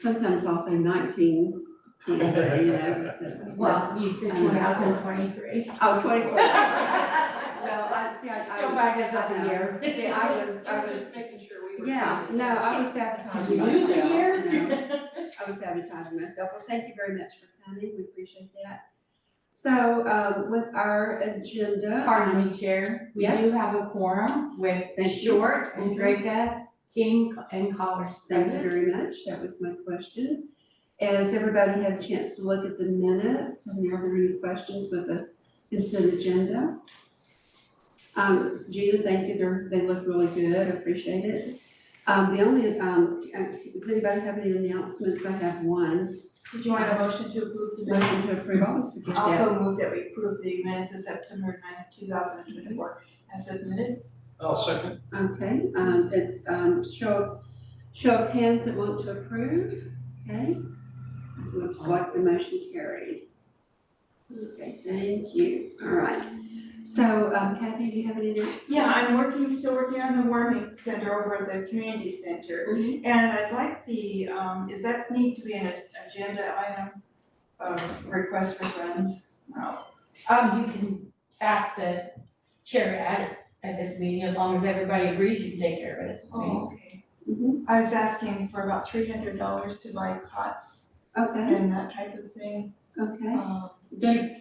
sometimes I'll say 19, you know. Well, you said 2023. Oh, 24. Well, I. Go back us up a know. year. See, I was just making sure we were. Yeah, no, I was sabotaging Did you lose myself. a year? You know. I was sabotaging myself. Well, thank you very much for coming. We appreciate that. So, with our agenda. Pardon me, Chair. We Yes. do have a quorum with Short and Draka, King, and Collins. Thank you very much. That was my question. Has everybody had a chance to look at the minutes? And are there any questions with the consent agenda? Gina, thank you. They look really good. I appreciate it. The only, does anybody have any announcements? I have one. Did you want a motion to approve the Motion minutes? to approve. I always forget that. Also move that we approve the minutes of September 9th, 2024 as submitted. I'll second. Okay, it's, show of hands that want to approve, okay? Looks like the motion carried. Okay, thank you, all right. So, Kathy, do you have any announcements? Yeah, I'm still working on the warming center over at the community center. Mhm. And I'd like the, does that need to be an agenda item, request for funds? No. You can ask the chair to add it at this meeting, as long as everybody agrees you can take care of it at this meeting. Oh, okay. Mhm. I was asking for about $300 to buy cots Okay, and that type of thing. okay,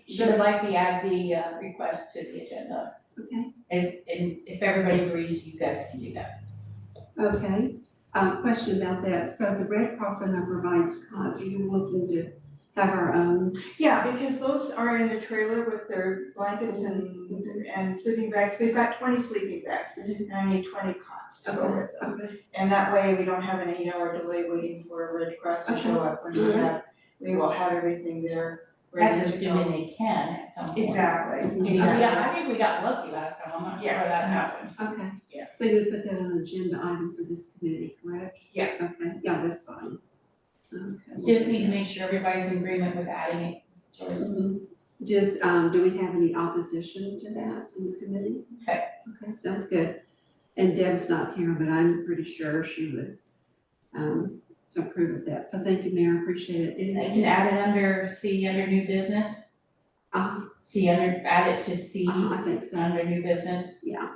She would like to add the request to the agenda. okay, And if everybody agrees, you guys can do that. okay. Question about that. So the Red Cross I know provides cots. Are you looking to have our own? Yeah, because those are in a trailer with their blankets and sleeping bags. We've got 20 sleeping bags and I need 20 cots to go with them. Okay, And that way we don't have an 8-hour delay waiting for a Red Cross to show up when we will have everything there ready That's to go. assuming they can at some point. Exactly, Mhm. exactly. Yeah, I think we got lucky last time, I'm not sure Yeah. that happened. okay. Yeah. So you're gonna put that on an agenda item for this committee, correct? Yeah. Okay, yeah, that's fine. Okay. Just need to make sure everybody's in agreement with adding it. Joyce. Mhm. Just, do we have any opposition to that in the committee? Okay. Okay, sounds good. And Deb's not here, but I'm pretty sure she would, approve of that. So thank you, Mayor, appreciate it. You Anything can add it else? under C, under new business, add it to C, I think so, under new business. yeah.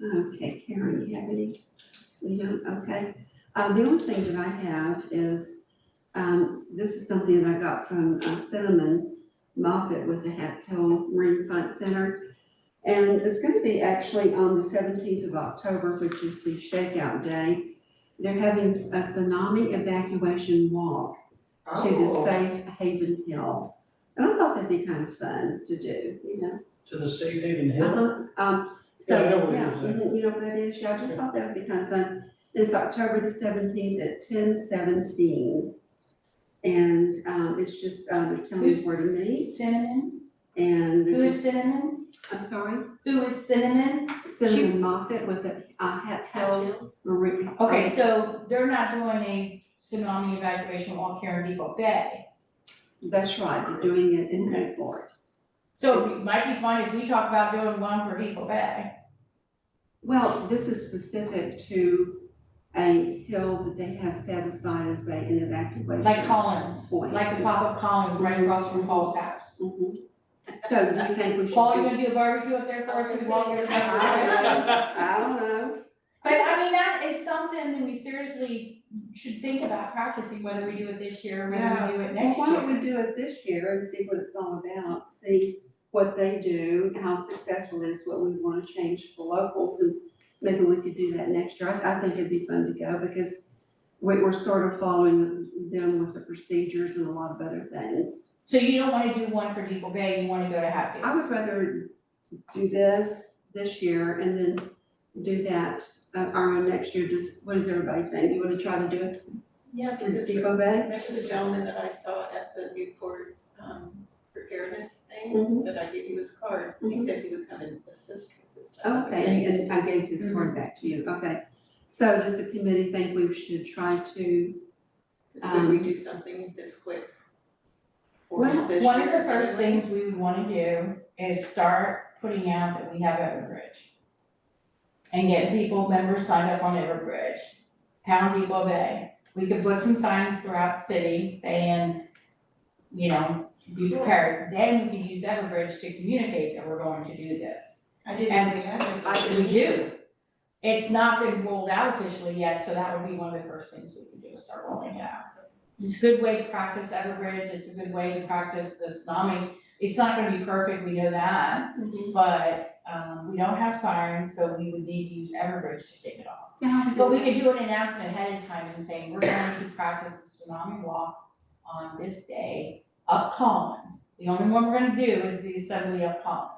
Okay, Karen, you have any? We don't, okay. The only thing that I have is, this is something that I got from Cinnamon Moffett with the Hatfield Marine Science Center. And it's gonna be actually on the 17th of October, which is the shakeout day. They're having a tsunami evacuation walk to the Safe Haven Hill. And I thought that'd be kind of fun to do, you know? To the Safe Haven Hill? So, Yeah, I know what it yeah, is, you know what that is? Yeah, I just thought that would be kind of fun. It's October the 17th at 10:17. And, it's just, they're telling us where to meet. Cinnamon? And Who they're is just, Cinnamon? I'm sorry, Who is Cinnamon? Cinnamon Moffett with a Hatfield Marine. Okay, so they're not doing a tsunami evacuation walk here in Depoe Bay. That's right, they're doing it in Newport. So it might be fun if we talk about doing one for Depoe Bay. Well, this is specific to a hill that they have set aside as an evacuation. Like Collins, point. like the pop-up Collins right across from Paul's house. Mhm. So do you think we should? Paul, do- you gonna do a barbecue up there for us as well? I don't know. But I mean, that is something that we seriously should think about practicing, whether we do it this year or whether we do it Well, next why don't year. we do it this year and see what it's all about, see what they do, how successful it is, what we wanna change for locals, and maybe we could do that next year. I think it'd be fun to go because we're sort of following them with the procedures and a lot of other things. So you don't wanna do one for Depoe Bay, you wanna go to Hatfield? I would rather do this year and then do that, our next year. Just, what does everybody think? You wanna try to do it Yeah, in because Depot Bay? remember the gentleman that I saw at the Newport, preparedness thing, Mhm. that I gave you his card, he Mhm. said he would come and assist with this time. Okay, and I gave this word back to you, okay. So does the committee think we should try to, Could we do something this quick? for Well, this One of year the first anyway? things we would wanna do is start putting out that we have Everbridge. And getting people, members signed up on Everbridge, Town Depot Bay. we could put some signs throughout the city saying, you know, be prepared. Then we can use Everbridge to communicate that we're going to do this. I didn't And really have it. We do. It's not been rolled out officially yet, so that would be one of the first things we could do, is start rolling it out. It's a good way to practice Everbridge, it's a good way to practice the tsunami. It's not gonna be perfect, we know that, but, we don't have sirens, so we would need to use Everbridge to take it off. Yeah, But we could do an announcement ahead of time and saying, we're going to practice the tsunami walk on this day up Collins. The only one we're gonna do is the assembly up Collins.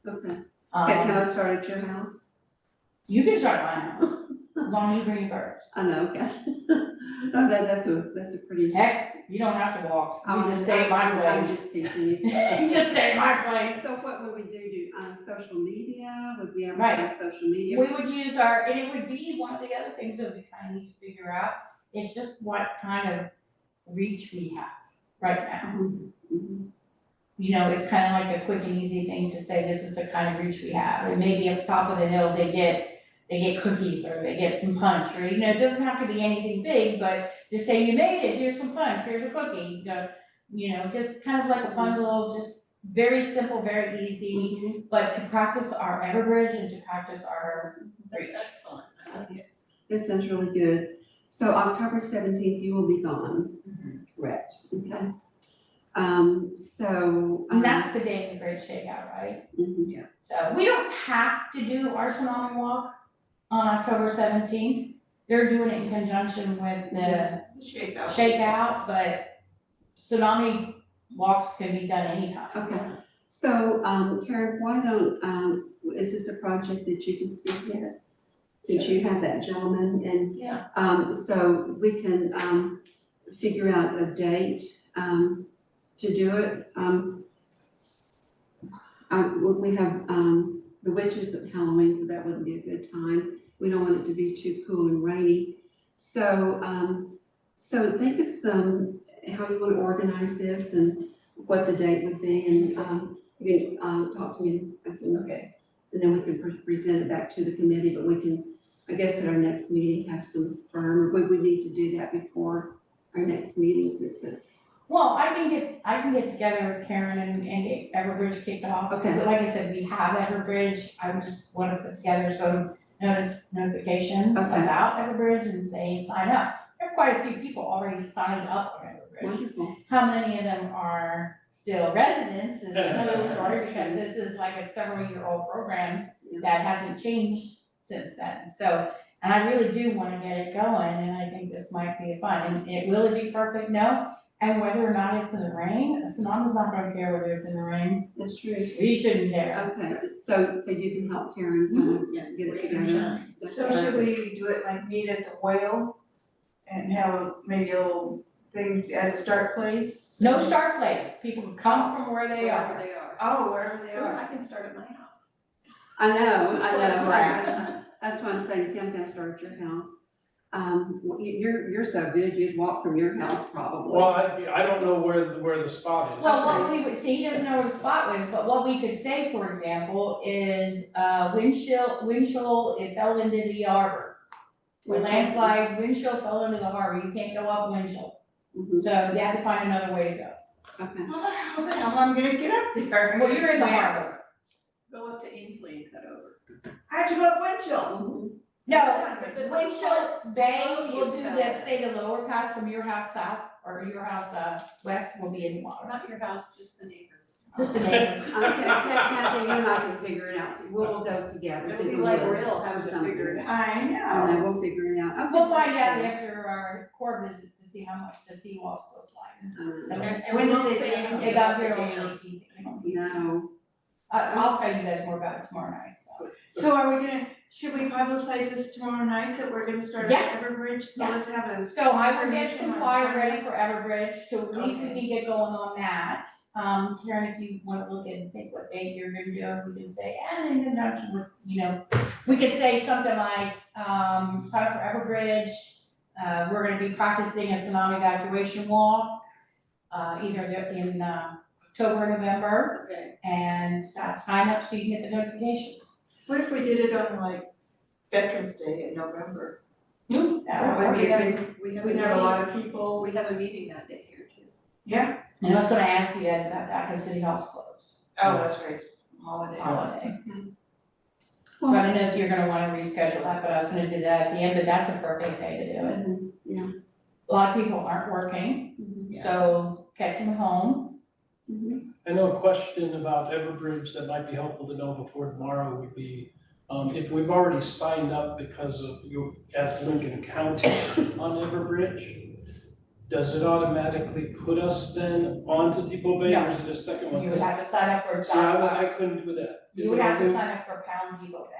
Okay, can I start at your house? You can start at my house, as long as you bring your birds. I know, okay. No, that's a pretty. Heck, you don't have to walk, you I'm just stay at my I'm place. just teasing you. You just stay at my place. So what would we do, social media, would we have Right. social media? We would use our, and it would be one of the other things that we kind of need to figure out, it's just what kind of reach we have right now. Mhm, mhm. You know, it's kind of like a quick and easy thing to say, this is the kind of reach we have, and maybe at the top of the hill, they get cookies, or they get some punch, or, you know, it doesn't have to be anything big, but just say, you made it, here's some punch, here's a cookie, you know, just kind of like a fun little, just very simple, very easy, but to practice our Everbridge and to practice our reach. That's excellent, I like it. This sounds really good. So October 17th, you will be gone, Mhm. correct, okay? And that's the day of the great shakeout, right? Mhm. So we don't have to do our tsunami walk on October 17th. They're doing it in conjunction with the Shakeout. shakeout, but tsunami walks can be done anytime. Okay, so, Karen, why don't, is this a project that you can speak at? Since you have that gentleman, and, Yeah. so we can, figure out a date, to do it. We have, the witches of Halloween, so that wouldn't be a good time. We don't want it to be too cool and rainy. So, so think of how you want to organize this and what the date would be, and, you can, talk to me, Okay. and then we can present it back to the committee, but we can, I guess at our next meeting, have some firm, we need to do that before our next meeting, since this. Well, I can get together with Karen and get Everbridge kicked off, because like I said, we have Everbridge. I would just want to put together some notifications Okay. about Everbridge and say, sign up. There are quite a few people already signed up on Everbridge. Wonderful. How many of them are still residents is another story, because this is like a several-year-old program Yeah. that hasn't changed since then. So, and I really do want to get it going, and I think this might be fun. And will it be perfect? No. And whether or not it's in the rain, Sonama's not gonna care whether it's in the rain. That's true. We shouldn't care. Okay, so you can help Karen kind of Yeah, get it rain or together. shine. That's So should perfect. we do it like meet at the whale and have maybe a little thing as a start place? No start place. People can come from where they Wherever are. they are. Oh, wherever they Or are. I can start at my house. I know, Right. That's why I'm saying Kim can start at your house. You're so good, you'd walk from your house probably. Well, I don't know where the spot is. Well, what we would see, he doesn't know where the spot was, but what we could say, for example, is, wind chill, it fell into the harbor. When landslide, wind chill fell into the harbor, you can't go up wind chill. Mhm. So you have to find another way to go. Okay, How the hell am I gonna get up there? Well, you're in the harbor. Go up to Ainsley and cut over. I have to go up Winchell. Mhm. No, But Winchell Bay will do fell. that, say the lower pass from your house south, or your house, west will be in the water. Not your house, just the neighbors. Just the neighbors. Okay, Kathy, you and I can figure it out, too. We'll go together. It'll be Pick a like list real or having to something. figure it out. I I know. know, we'll figure it out. Okay, We'll find out that's after our core visits to see how much the seawall's still sliding. good. And When we did won't they say get anything They about got the here on the dam. 18th. No, I'll tell you guys more about it tomorrow night, so. So are we should we publicize this tomorrow night that we're gonna start at Everbridge? So Yeah. let's have a. So I will get some information on flyer Sunday. ready for Everbridge, so at least we Okay. can get going on that. Karen, if you wanna look and think what date you're gonna do, we can say, and in conjunction with, we could say something like, sign up for Everbridge. We're gonna be practicing a tsunami evacuation walk, either in, October or November, Okay. and sign up so you can get the notifications. What if we did it on like Veterans Day in November? That would be a good, We have we'd have a lot of people, We have a meeting that day here too. yeah, And I was gonna ask you guys about that, because City Hall's closed, oh, that's right, it's holiday. holiday. Well, So I don't know if you're gonna wanna reschedule that, but I was gonna do that at the end, but that's a perfect day to do it. Yeah. A lot of people aren't working, Mhm. so catch them home. Mhm. I know a question about Everbridge that might be helpful to know before tomorrow would be, if we've already signed up because of you as Lincoln County on Everbridge, does it automatically put us then onto Depoe Bay, or is it a second one? You would have to sign up for, See, I couldn't do that. you would have to sign up for Pound Depot Bay.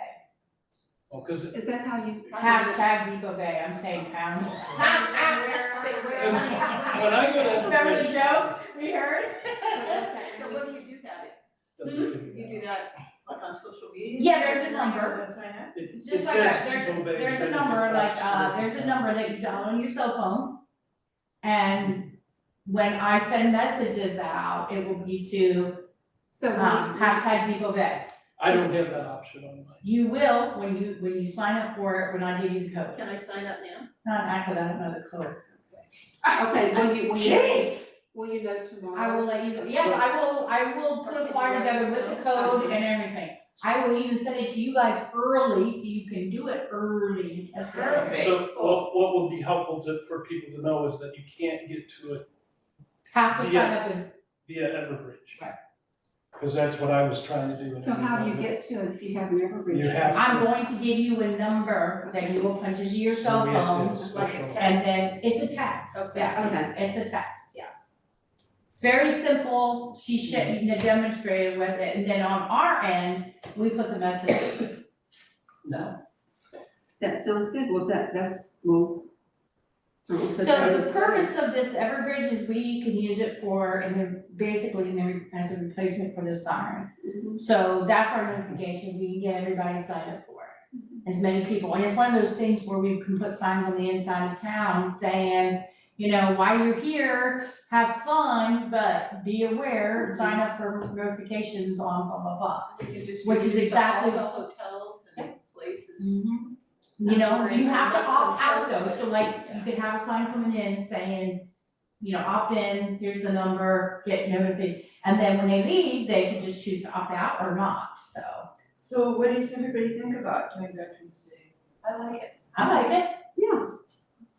Oh, cause Is that how you? Hashtag Depot Bay, I'm saying pound. Say where. Because when I go to Remember the Everbridge. joke we heard? So what do you do that? doesn't You do that like on social media? Yeah, there's a number. That's sign up. It It's it just like says that, Depoe Bay. there's a but it number, like, defaults to there's a Lincoln number that you dial on your cell phone. And when I send messages out, it will be to, So hashtag Depot Bay. I don't have that option on mine. You will, when you sign up for it, when I give you the code. Can I sign up now? Not, because I don't know the code. okay, Jeez! will you know tomorrow? I will let you know, yes, I will put a flyer together with the code and everything. I will even send it to you guys early, so you can do it early and test it. Perfect. So what would be helpful for people to know is that you can't get to it Have to sign up as, via Everbridge. Right. Because that's what I was trying to do. and So how do you everything. get to it if you have never reached? You have- I'm going to give you a number that you will punch into your cell We have phone. to Like a special- And then it's a text, Okay. yeah, it's a text, yeah. It's very simple, she demonstrated with it, and then on our end, we put the message. So, That sounds good, well, that's, well. we'll put that so in the purpose of this Everbridge is we can use it for, basically as a replacement for the siren. Mhm. So that's our notification, we can get everybody signed up for it, as many people, and it's one of those things where we can put signs on the inside of town saying, you know, while you're here, have fun, but be aware, sign up for notifications on blah, blah, blah. You can distribute Which is it to exactly- all the hotels and places. You know, you have to That's opt out some though, so like, you could have a sign coming in saying, you know, opt in, here's the number, get notified, and then when they leave, they can just choose to opt out or not, so. So what does everybody think about doing Veterans Day? I like it. I like it. Yeah,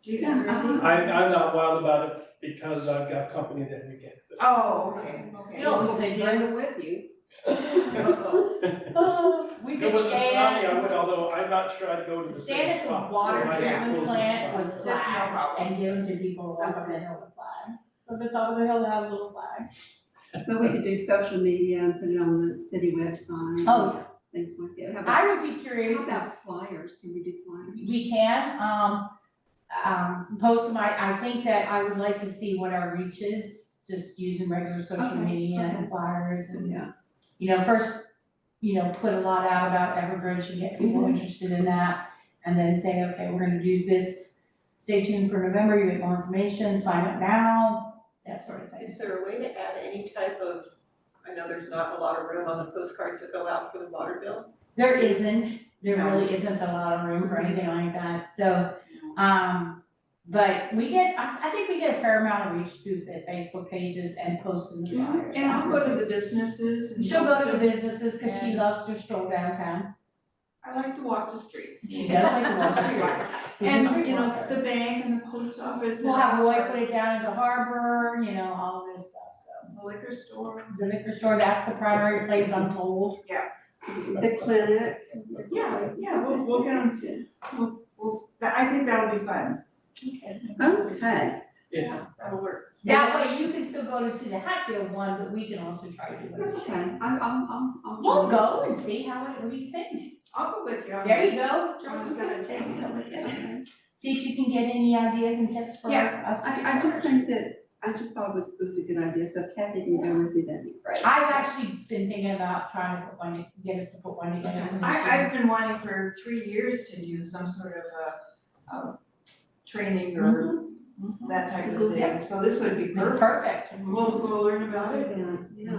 Do you think, Randy? I'm not wild about it because I've got company that weekend. Oh, okay, okay. You know, what they do. bring it with you. We If it could was a tsunami, I stand, would, although I'm not sure I'd go to the stand same at spot. the water so I treatment close the plant spot. with That's no flags problem. and give them to people who walk up the hill with flags. So the top of the hill, they have little flags. But we could do social media and put it on the city website. Oh, yeah. Things like that. How about, I would be curious, how if about flyers, can we do flyers? we can, post I think that I would like to see what our reach is, just using regular social Okay, media okay. and flyers and, Yeah. you know, first, you know, put a lot out about Everbridge and get people interested in that. And then say, okay, we're gonna do this, stay tuned for November, you get more information, sign up now, that sort of thing. Is there a way to add any type of, I know there's not a lot of room on the postcards that go out for the water bill? There isn't, there No. really isn't a lot of room for anything like that, so, but we get, I think we get a fair amount of reach through the Facebook pages and posting the flyers. And I'll go to the businesses and. She'll go to the post it. businesses, cause she loves to stroll downtown. I like to walk the streets. She does like to walk the streets. She's a And, street you know, walker. the bank and the post office. We'll and have Roy put it down at the harbor, you know, all of this stuff, so. The liquor store. The liquor store, that's the primary place I'm told. The clinic. Yeah, we'll get them. Sounds good. I think that'll be fun. Okay, Yeah, That'll work. That way you can still go to see the Hatfield one, but we can also try to do that's it. okay, I'll. We'll go and see what do you think? I'll go with you. There you go. On the 17th. Okay. See if you can get any ideas and tips for Yeah, us. I just think that, I just thought it was a good idea, so if Kathy can go with me, that'd be great. I've actually been thinking about trying to put one, get us to put one together. for this year. I've been wanting for 3 years to do some sort of a training or that type of thing, so this would be perfect. Perfect. We'll learn about it. Yeah.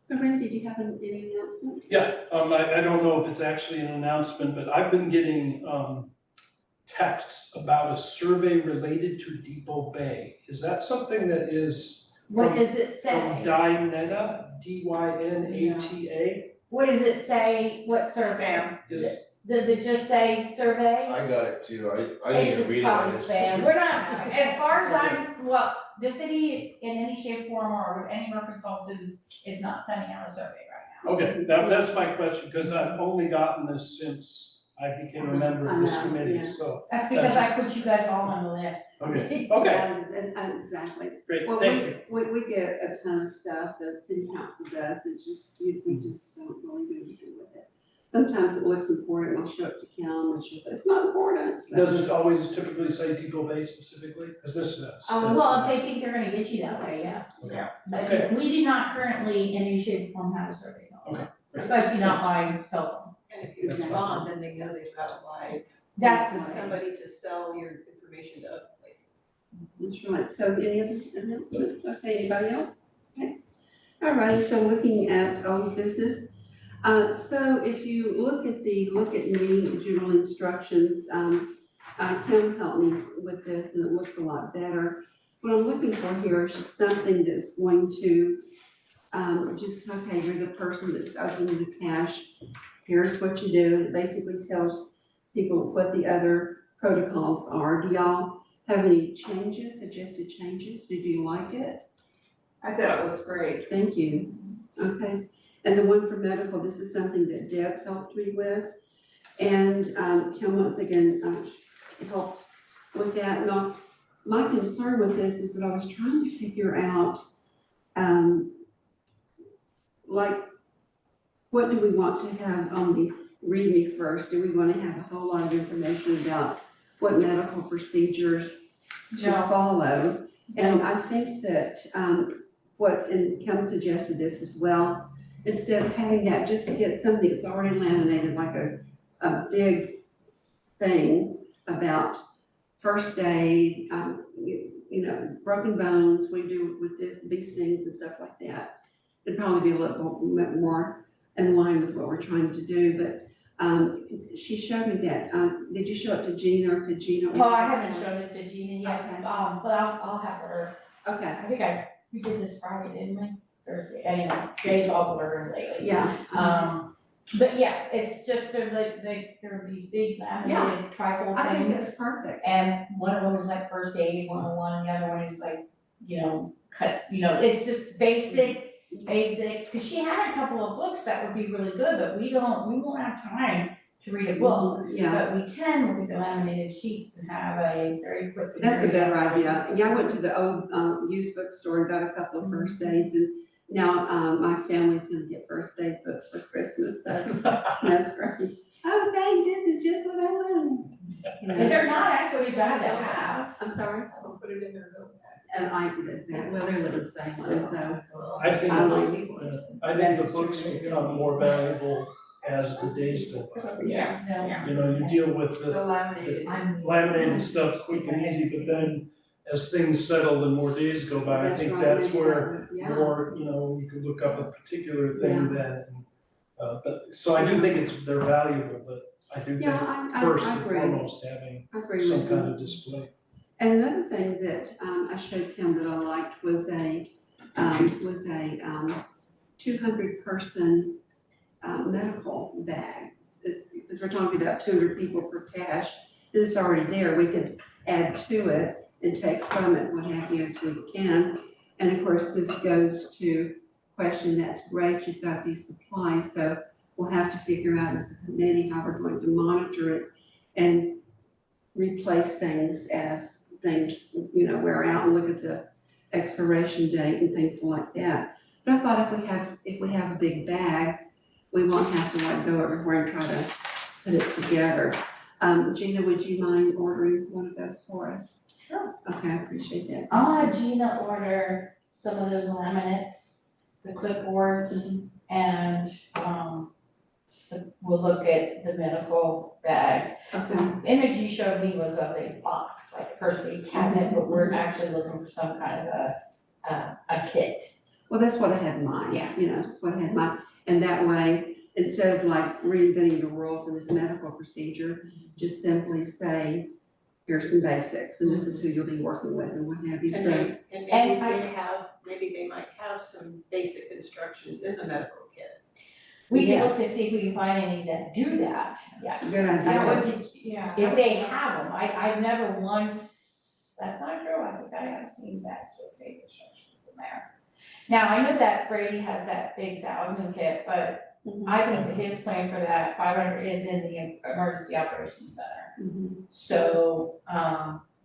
So Randy, do you have any announcements? yeah, I don't know if it's actually an announcement, but I've been getting, texts about a survey related to Depot Bay. Is that something that is What from- does it from say? Dynata, Dynata? What does it say? What survey? Is, Does it just say survey? I got it too, I It's didn't even just read it, I probably just. spam. We're not, as far as I'm, well, the city in any shape, form, or with any of our consultants is not sending out a survey right now. okay, that's my question, because I've only gotten this since I became a member of this I know, committee, yeah. so, That's because I put you guys all on the list. okay, Yeah, and exactly. great, Well, thank you. we get a ton of stuff, the city council does, it's just, we just don't really do anything with it. Sometimes it looks important, we'll show it to Kim, and she'll say, it's not important. So- Does it always typically say Depot Bay specifically? Because this does. Well, if they think they're gonna get you that way, yeah. Okay. But Okay. we do not currently in any shape or form have a survey, no. Okay, great. Especially not by cell phone. And if you Exactly. respond, then they know they've got a live, That's somebody to sell your information to other places. That's right, so any other announcements, okay, anybody else? Okay, all right, so looking at old business, so if you look at me general instructions, Kim helped me with this and it looks a lot better. What I'm looking for here is just something that's going to, just, okay, you're the person that's opening the cash, here's what you do, it basically tells people what the other protocols are. Do y'all have any changes, suggested changes? Did you like it? I thought it was great. Thank you. Okay, and the one for medical, this is something that Deb helped me with. And Kim once again helped with that. Now, my concern with this is that I was trying to figure out, like, what do we want to have on the read me first? Do we want to have a whole lot of information about what medical procedures to follow? And I think that and Kim suggested this as well, instead of having that, just to get something that's already laminated, like a big thing about first aid, you know, broken bones, we do with this, bee stings and stuff like that. It'd probably be a little bit more in line with what we're trying to do, but she showed me that. Did you show it to Gina, or could Gina? Well, I haven't shown it to Gina yet, Okay. but I'll have her, Okay, I think we did this Friday, didn't we? Thursday, anyway, Jay's all blurred lately. yeah. But yeah, it's just they're these big laminated trifold I think things. it's perfect. And one of them is like first aid 101, and the other one is like, you know, cuts, you know, it's just basic, cause she had a couple of books that would be really good, but we won't have time to read a book. Yeah, But we can look at the laminated sheets and have a very quick. and that's a very better idea. accurate- Yeah, I went to the old used bookstore and got a couple of first aids, and now my family's gonna get first aid books for Christmas, so that's great. Oh, thank, this is just what I wanted. You know, But they're not actually bad to have. I'm sorry, I'll put it in their notepad. and I did that, well, they're living the same one, so. Well, I think- I like people. I think the books become more valuable as the days go by. Yeah. You know, you deal with The the laminated. laminated stuff quick and easy, but then as things settle and more days go by, I think right, that's maybe where that would- yeah. more, you know, you could look up a particular thing then. But, so I do think they're valuable, but I do think Yeah, first I and agree, foremost, having I agree some with kind you. of display. And another thing that I showed Kim that I liked was a 200-person medical bag. Because we're talking about 200 people per cache, it's already there, we could add to it and take from it what have you as we can. And of course, this goes to question, that's great, you've got these supplies, so we'll have to figure out as a committee how we're going to monitor it and replace things as things, you know, wear out, and look at the expiration date and things like that. But I thought if we have a big bag, we won't have to like go everywhere and try to put it together. Gina, would you mind ordering one of those for us? Sure. Okay, I appreciate that. I'll have Gina order some of those laminates, the clipboards, and, we'll look at the medical bag. Okay, The image you showed me was of a box, like a first aid cabinet, but we're actually looking for some kind of a kit. well, that's what I had in mind. Yeah. You know, that's what I had in mind. And that way, instead of like reinventing the world for this medical procedure, just simply say, here's some basics, and this is who you'll be working with and what have you, And so. maybe they might have some basic instructions in the medical kit. We can look to Yes. see if we can find any that do that, yeah. Good That idea. would be, yeah. If they have them, I've never once, that's not true, I think I have seen that with paper instructions in there. Now, I know that Brady has that big 1,000 kit, but I think that his plan for that 500 is in the emergency operations center. Mhm. So,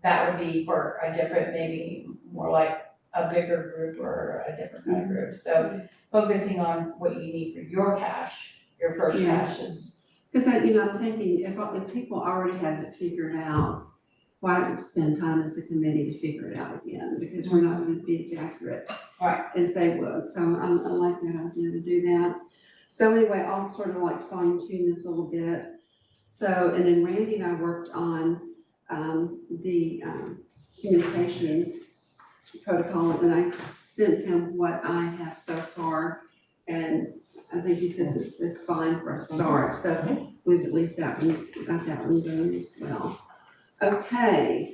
that would be for a different, maybe more like a bigger group or a different kind of group. So focusing on what you need for your cash, your first Yeah. cash is, Cause I'm thinking, if people already have it figured out, why don't we spend time as a committee to figure it out again? Because we're not gonna be as accurate Right. as they would, so I like that idea to do that. So anyway, I'll sort of like fine tune this a little bit. So, and then Randy and I worked on, the communications protocol, and I sent him what I have so far, and I think he says it's fine for a start, so we've at least got that one done as well. Okay,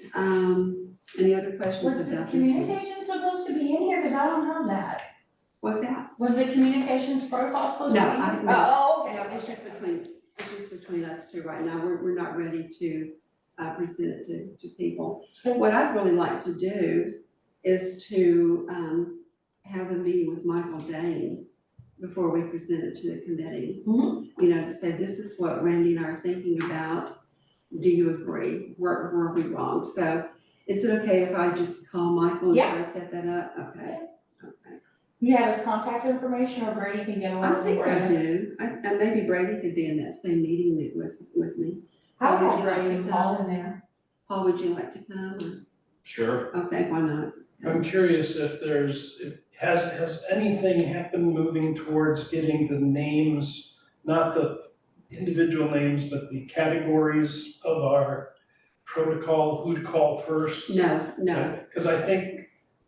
any other questions was the about this one? communication supposed to be in here, cause I don't have that. What's that? Was the communications protocol supposed to be? No, in I- here? no. Oh, okay. No, it's just between us two right now, we're not ready to, present it to people. Sure. What I'd really like to do is to, have a meeting with Michael Dane before we present it to the committee. Mhm. You know, to say, this is what Randy and I are thinking about, do you agree, were we wrong? So, is it okay if I just call Michael and try to set that up? Okay, okay. You have his contact information, or Brady can get a hold I of think I Brady? do, and maybe Brady could be in that same meeting with me. How Would about you like Brady to and come? Paul in there? Paul, would you like to come? Sure. Or- Okay, why not? I'm curious if has anything happened moving towards getting the names, not the individual names, but the categories of our protocol, who to call first? No, Because I think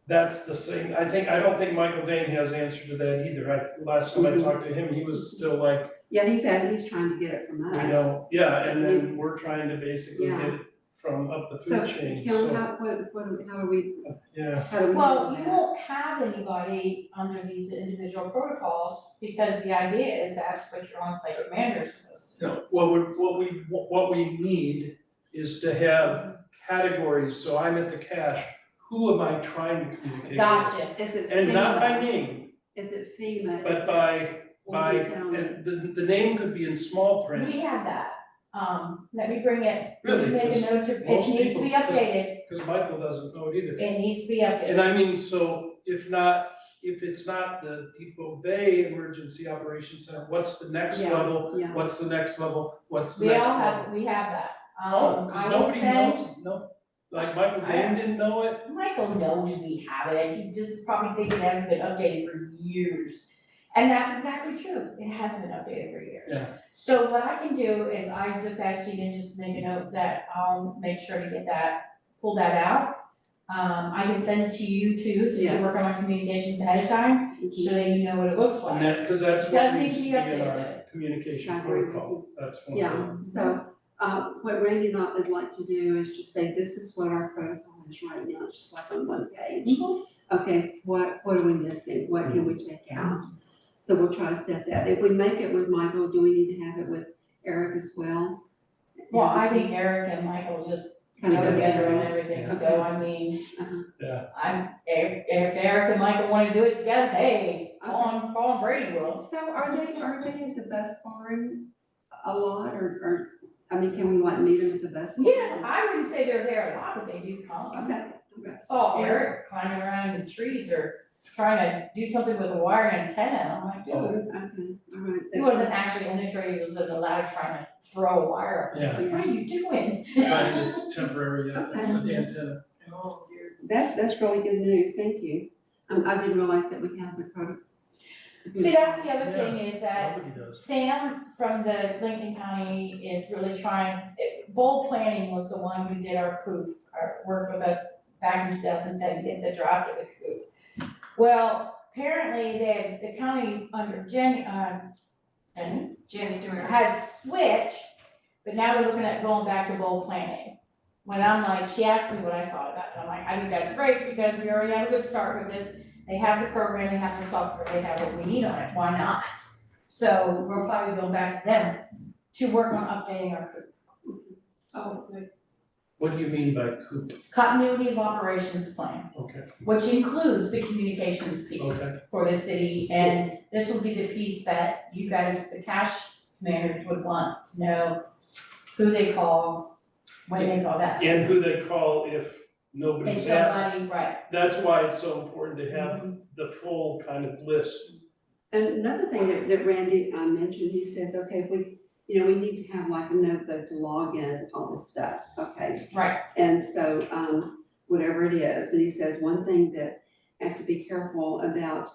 that's the same, I don't think Michael Dane has answer to that either. Last time I Mhm. talked to him, he was still like, yeah, he's trying to get it from we us. don't, yeah, and then we're trying to basically Yeah. get it from up the So, food chain, Kelly, so, how do we yeah. Well, you handle that? won't have anybody under these individual protocols, because the idea is that's what your on-site commander is supposed to do. No, what we need is to have categories, so I'm at the cache, who am I trying to communicate with? Gotcha. Is it And not by FEMA? name, Is it FEMA? but Is it by, Lincoln County? and the name could be in small print. We have that, let me bring it, let me Really, make a 'cause note to, it most needs to be people- 'cause- updated, Because Michael doesn't know it either. it needs to be updated. And I mean, so if it's not the Depoe Bay Emergency Operations Center, what's the next Yeah, level? yeah. What's the next level? What's the We next all level? have, we have that, Oh, because I will nobody send, knows, no, like Michael Dane didn't know it. Michael knows we have it, he just probably thinks it hasn't been updated for years. And that's exactly true, it hasn't been updated for years. Yeah. So what I can do is I just asked you to just make a note that I'll make sure to get that, pull that out. I can send it to you too, since Yes. you're working on communications ahead of time, so that you know what it looks And like. that, because that's Does what need needs to to be be in updated. our communication I agree with protocol, that's one of Yeah, them. so, what Randy and I would like to do is just say, this is what our protocol is right now, it's just like on one page. Okay, what are we missing? What can we take out? So we'll try to set that. If we make it with Michael, do we need to have it with Eric as well? Well, I think Eric and Michael just go Kind of go together and together. everything, Okay. so I mean, Yeah, if Eric and Michael wanna do it together, hey, Paul and Brady will. So are they at the bus barn a lot, or, I mean, can we like meet them at the bus barn? Yeah, I wouldn't say they're there a lot, but they do come. Okay, okay. Saw Eric climbing around in the trees or trying to do something with a wire antenna, I'm like, dude. Okay, all right. He wasn't actually in the tree, he was in the ladder trying to throw a wire up. I was like, what are you doing? trying to temporary Okay. with the antenna. Oh, dear. That's really good news, thank you. I didn't realize that we had the protocol. See, that's the other thing is that Nobody does. Sam from the Lincoln County is really trying, Bowl Planning was the one who did our coop, worked with us back in 2010 to get the draft of the coop. Well, apparently the county under Jenny Jenny Doerr. had switched, but now they're looking at going back to Bowl Planning. when I'm like, she asked me what I thought about it, I'm like, I think that's great, because we already have a good start with this. They have the program, they have the software, they have what we need on it, why not? So we'll probably go back to them to work on updating our Oh, good. What do you mean by COOP? continuity of operations plan, Okay, which includes the communications piece okay. for the city. And this will be the piece that you guys, the cash managers, would want to know who they call, when they call that. And who they call if If nobody's at. somebody, right. That's why it's so important to have the full kind of list. And another thing that Randy mentioned, he says, okay, if we, you know, we need to have like a notebook to log in all this stuff, okay? Right. And so, whatever it is, and he says one thing that I have to be careful about,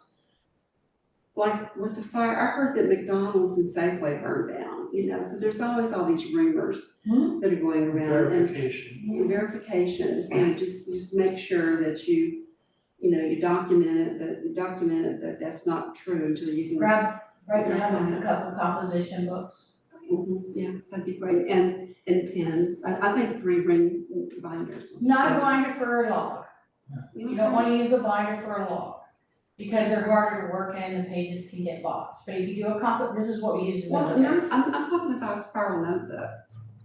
like with the fire, I heard that McDonald's and Safeway burned down, you know, so there's always all these rumors that are going around. And Verification. the verification, you know, just make sure that you know, you document it, but that's not true until you can. Right now, a couple composition books. Yeah, that'd be great, and pens, I think 3 ring binders. Not a binder for a log. You don't wanna use a binder for a log, because they're harder to work in and the pages can get lost. But if you do a this is what we use in the Well, military. no, I'm talking about a spiral notebook,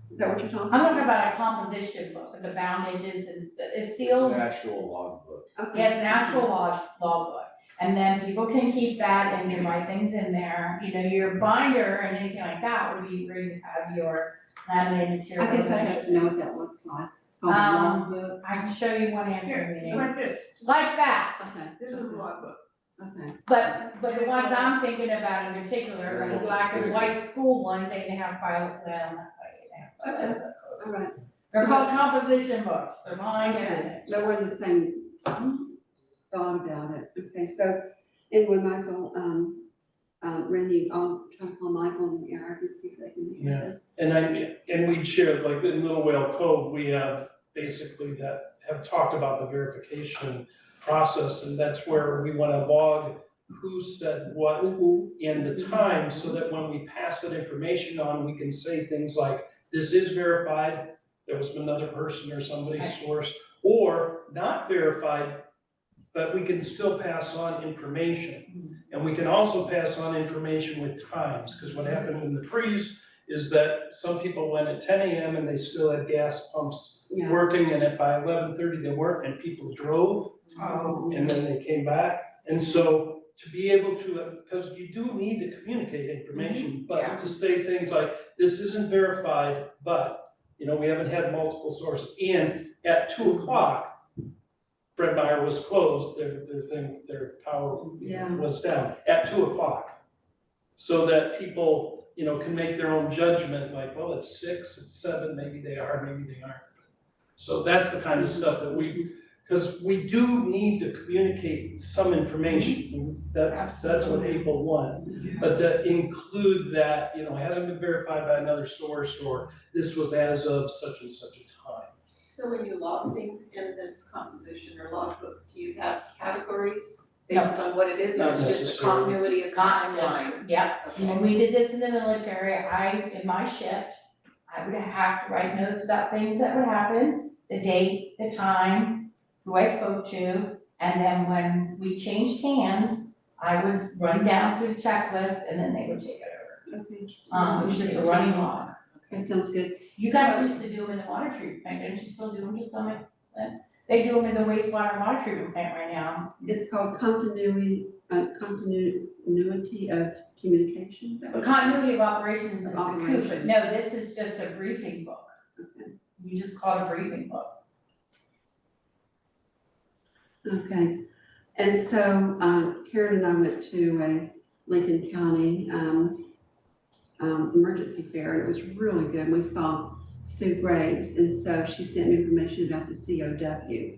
is that what you're talking I'm about? talking about a composition book with the boundages, it's the It's old, an actual logbook. Okay. yeah, it's an actual log book. And then people can keep that and can write things in there, you know, your binder and anything like that would be where you have your laminated material. I guess I have to know what that looks like, it's called a logbook, I can show you one after Here, the it's meeting, like this. like that. okay. This is the logbook. Okay, But the ones I'm thinking about in particular are the black and white school ones, they can have pilot, well, not quite, they have pilot. all right, They're called composition books, they're mine, okay, but we're the same thought about it, okay, so, anyway, Michael, Randy, I'll try to call Michael and Eric and see if they can hear this. And we'd shared, like in Little Whale Cove, we have basically that have talked about the verification process, and that's where we wanna log who said what and the time, so that when we pass that information on, we can say things like, this is verified, there was another person or somebody's source, or not verified, but we can still pass on information. And we can also pass on information with times, because what happened in the freeze is that some people went at 10 a.m. and they still had gas pumps Yeah. working, and by 11:30 they weren't, and people drove, and then they came back. And so to be able to, because you do need to communicate information, but to say things like, this isn't verified, but, you know, we haven't had multiple sources, and at 2 o'clock, Fred Meyer was closed, their power Yeah. was down at 2 o'clock. So that people, you know, can make their own judgment, like, well, it's 6, it's 7, maybe they are, maybe they aren't. So that's the kind of stuff that because we do need to communicate some information, that's what people want. But to include that, you know, hasn't been verified by another source, or this was as of such and such a time. So when you log things in this composition or logbook, do you have categories based on what it is, or Not it's just a necessarily. continuity of timeline? Yep, when we did this in the military, in my shift, I would have to write notes about things that would happen, the date, the time, who I spoke to, and then when we changed hands, I would run down through the checklist and then they would take it over. Okay. It was just a running log. That sounds good. You guys used to do them in the water treatment plant, don't you still do them to some extent? They do them in the wastewater water treatment plant right now. It's called continuity of communication, is that The what? continuity of operations is the COOP, but Operations. no, this is just a briefing book. Okay. You just call it a briefing book. Okay, and so, Karen and I went to a Lincoln County, emergency fair, it was really good, we saw Sue Graves, and so she sent me information about the COW.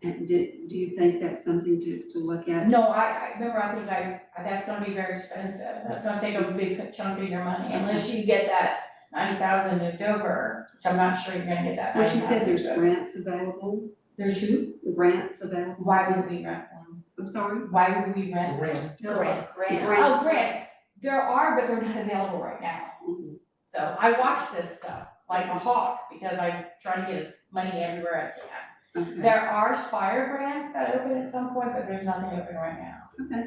And do you think that's something to look at? No, I remember, that's gonna be very expensive, that's gonna take a big chunk of your money, unless you get that 90,000 moved over, which I'm not sure you're gonna get that Well, she 90,000. said there's grants available, There's who? grants available. Why would we rent one? I'm sorry? Why would we rent one? Grant. Grants. Grant. Oh, grants, there are, but they're not available right now. Mhm. So I watch this stuff, like a hawk, because I try to get as money everywhere I can. Okay, There are Spire grants that open at some point, but there's nothing open right now. okay,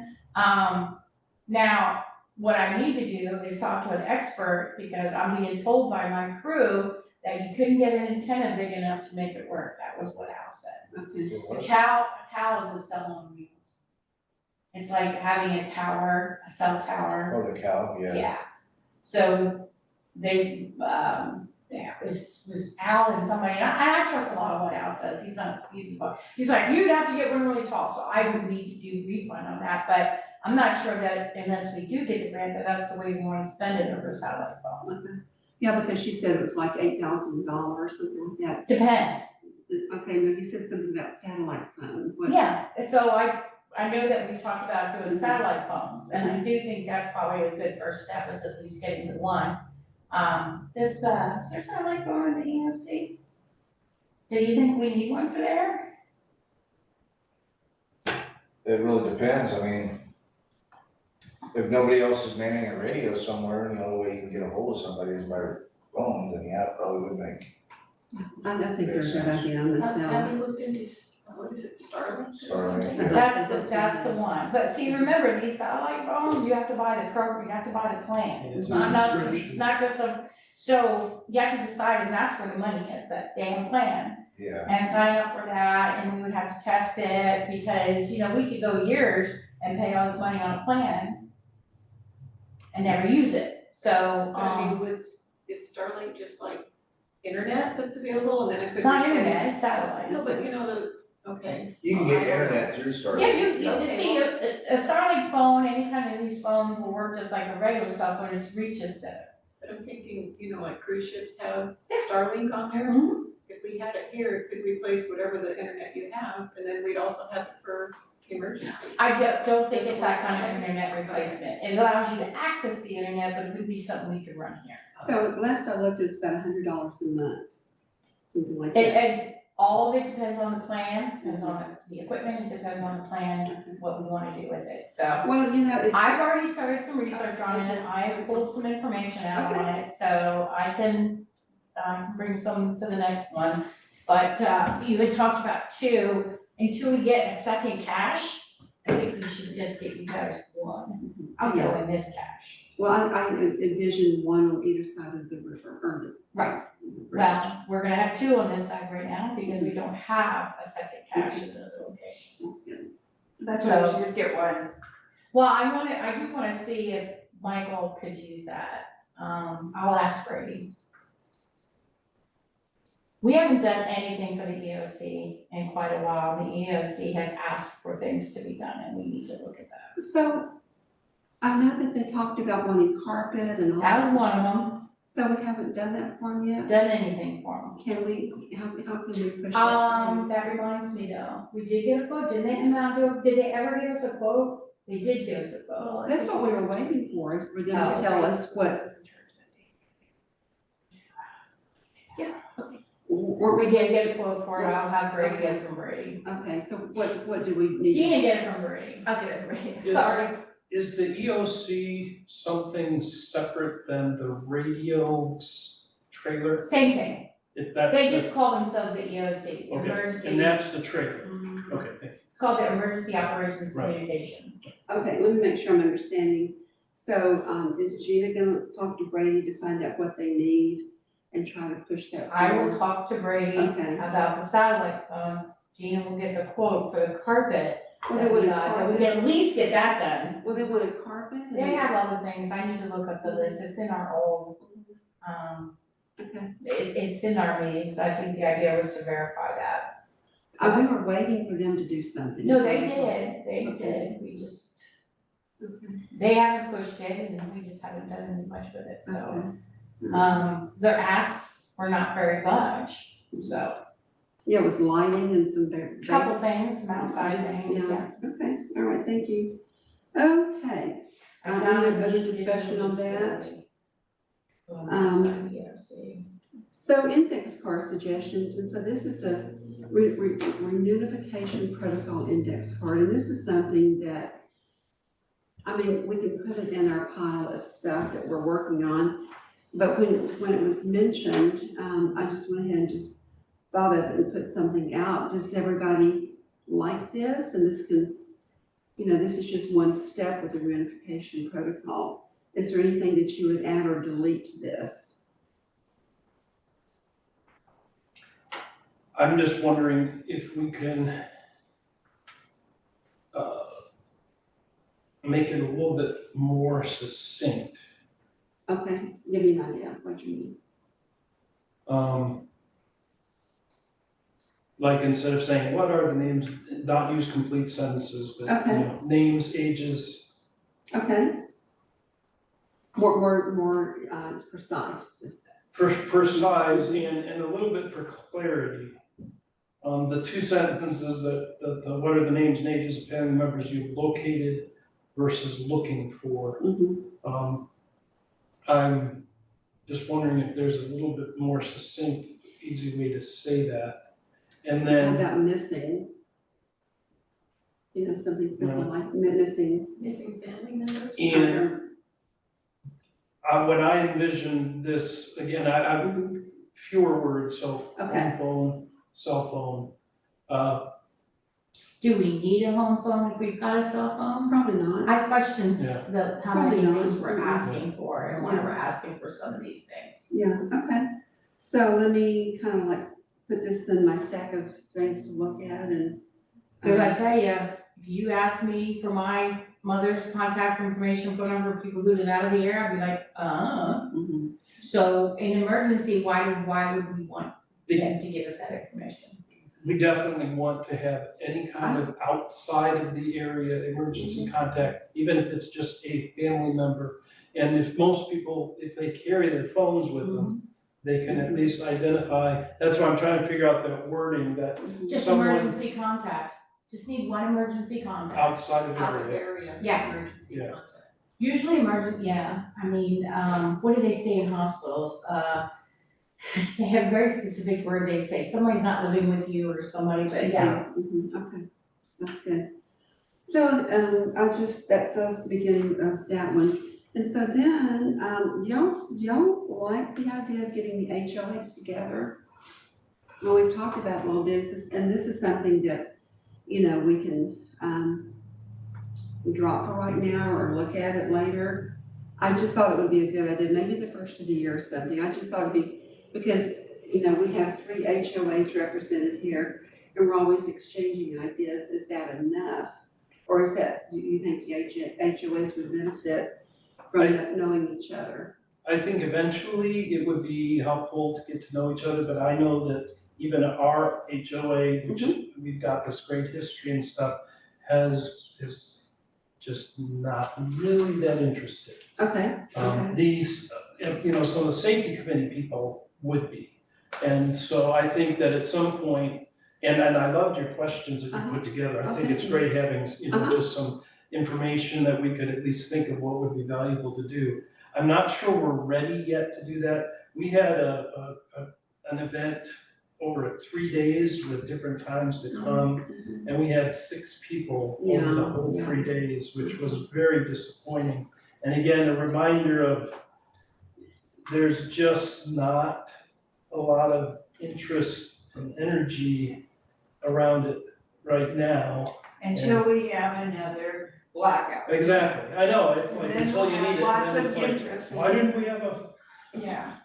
Now, what I need to do is talk to an expert, because I'm being told by my crew that you couldn't get an antenna big enough to make it work. That was what Al said. okay, A cow is a cell on wheels. It's like having a tower, a cell tower. Oh, the cow, yeah. Yeah. So they, yeah, it was Al and somebody, and I trust a lot of what Al says. He's like, you'd have to get one really tall, so I would need to do refund on that, but I'm not sure that unless we do get the grant, that that's the way we wanna spend it over satellite phone. okay. Yeah, because she said it was like $8,000, something like that. Depends. Okay, no, you said something about satellite phone. What- Yeah, so I know that we've talked about doing satellite phones, and I do think that's probably a good first step, is at least getting the one. Is there satellite phone in the EOC? Do you think we need one for there? It really depends, I mean, if nobody else is manning a radio somewhere, and the only way you can get a hold of somebody is by phone, then yeah, it probably would make I think there's a good idea on the cell. Have you looked into, what is it, Starlink or Starlink. something? That's the one, but see, remember, these satellite phones, you have to buy the program, you have to buy the plan. It's It's a not subscription. not just a, so you have to decide, and that's where the money is, that damn plan. yeah. And sign up for that, and we would have to test it, because, you know, we could go years and pay all this money on a plan and never use it, so, But I mean, is Starlink just like internet that's available, and then it could it's not replace- internet, it's satellite. No, but you know okay. You can get internet through Starlink. Yeah, you Okay, see, a Starlink phone, any kind of these phones will work just like a regular cell phone, just reaches better. But I'm thinking, you know, like cruise ships have Starlink on there. Mhm. If we had it here, it could replace whatever the internet you have, and then we'd also have it for emergency. I don't think it's that kind of internet replacement. It allows you to access the internet, but it would be something we could run here. So last I looked, it was about $100 a month, something like that. And all of it depends on the plan, depends on the equipment, it depends on the plan, what we wanna do with it, so. Well, you know, it's. I've already started some research on it, I have pulled some information out on it, so I can, bring some to the next one. But, you had talked about two, until we get a second cache, I think we should just get you guys one, Oh, to yeah. go in this cache. Well, I envision one on either side of the river, or the. Right. bridge. Well, we're gonna have two on this side right now, because we don't have a second cache in another location. That's good. That's why we should just get one. Well, I do wanna see if Michael could use that, I'll ask Brady. We haven't done anything for the EOC in quite a while, the EOC has asked for things to be done, and we need to look at that. So, I know that they talked about wanting carpet and all. That was sorts one of- of them, So we haven't done that for them yet? done anything for them. Can we, how can we push that? That reminds me though, we did get a quote, didn't they come out, did they ever give us a quote? They did give us a quote. That's what we were waiting for, is for them Oh, to tell us what. Or we did get a quote for it, I'll have Brady get it from Brady. Okay, so what do we need? Gina get it from Brady. I'll get it right. Is- Sorry. Is the EOC something separate than the radio trailer? Same thing, That's they the, just call themselves the EOC, okay, emergency. and that's the trailer, Mhm. okay, thank you. It's called the Emergency Operations Right. Communication. Okay, let me make sure I'm understanding. So, is Gina gonna talk to Brady to find out what they need and try to push that I will forward? talk to Brady Okay. about the satellite phone, Gina will get the quote for the carpet. Well, they that we want a got, that we carpet. can at least get that done. Well, they want a carpet? and- They have other things, I need to look up the list, it's in our old, Okay, it's in our meetings, I think the idea was to verify that. we were waiting for them to do something. No, is they that did, they Okay. did, we just, Okay. they haven't pushed it and we just haven't done much with it, so. Okay. Their asks were not very much, so, Yeah, it was lighting and some very. couple things, some outside Just, things, yeah. Okay, all right, thank you. Okay, I any found other the discussion on that? digital display. So index card suggestions, and so this is the reunification protocol index card, and this is something that, I mean, we can put it in our pile of stuff that we're working on, But when it was mentioned, I just went ahead and just thought of it and put something out. Does everybody like this? And this can, this is just one step with the reunification protocol. Is there anything that you would add or delete to this? I'm just wondering if we can make it a little bit more succinct. Okay, give me an idea of what you mean. Like instead of saying, what are the names, not use complete sentences, but, Okay. Names, ages. Okay. More, it's precise, just. For size and a little bit for clarity. The two sentences that, what are the names and ages of family members you've located versus looking for. Mm-hmm. I'm just wondering if there's a little bit more succinct, easy way to say that. And How then, about missing? Something simple like missing. Missing family members? and when I envision this, again, I Mhm. fewer words, so Okay. home phone, cell phone. Do we need a home phone if we've got a cell phone? Probably not. I have questions Yeah. how many Probably not. things we're asking for and why Yeah. we're asking for some of these things. Yeah, okay. So let me kind of like put this in my stack of things to look at and. Cause I tell you, if you ask me for my mother's contact information, phone number, people boot it out of the air, I'd be like, Mhm. So in emergency, why would we want them to give us that information? We definitely want to have any kind of outside of the area emergency contact, even if it's just a family member. And if most people, if they carry their phones with them, they can at least identify, that's why I'm trying to figure out the wording that Just someone emergency contact, just need one emergency contact. outside of Out of area. area, Yeah. emergency Yeah. contact. Usually emergency, yeah, I mean, what do they say in hospitals? They have a very specific word they say, somebody's not living with you or somebody, but yeah. Mhm. Okay, that's good. So, that's the beginning of that one. And so then, y'all like the idea of getting the HOAs together? Well, we've talked about a little bit, this is something that, we can, drop for right now or look at it later. I just thought it would be a good idea, maybe the first of the year or something. I just thought it'd be, because, we have 3 HOAs represented here, and we're always exchanging ideas. Is that enough? Or do you think the HOAs would benefit from knowing each other? I think eventually it would be helpful to get to know each other, but I know that even our HOA, which we've got this great history and stuff, is just not really that interested. Okay, These, some of the safety committee people would be. And so I think that at some point, and I loved your questions that you put together. I think it's great having, just some information that we could at least think of what would be valuable to do. I'm not sure we're ready yet to do that. We had an event over 3 days with different times to come, and we had 6 people over the whole 3 days, which was very disappointing. And again, a reminder of there's just not a lot of interest and energy around it right now. Until we have another blackout. Exactly, I know, it's like And then until you we'll need it, have and then lots it's of like, interest. why didn't we have a? Yeah.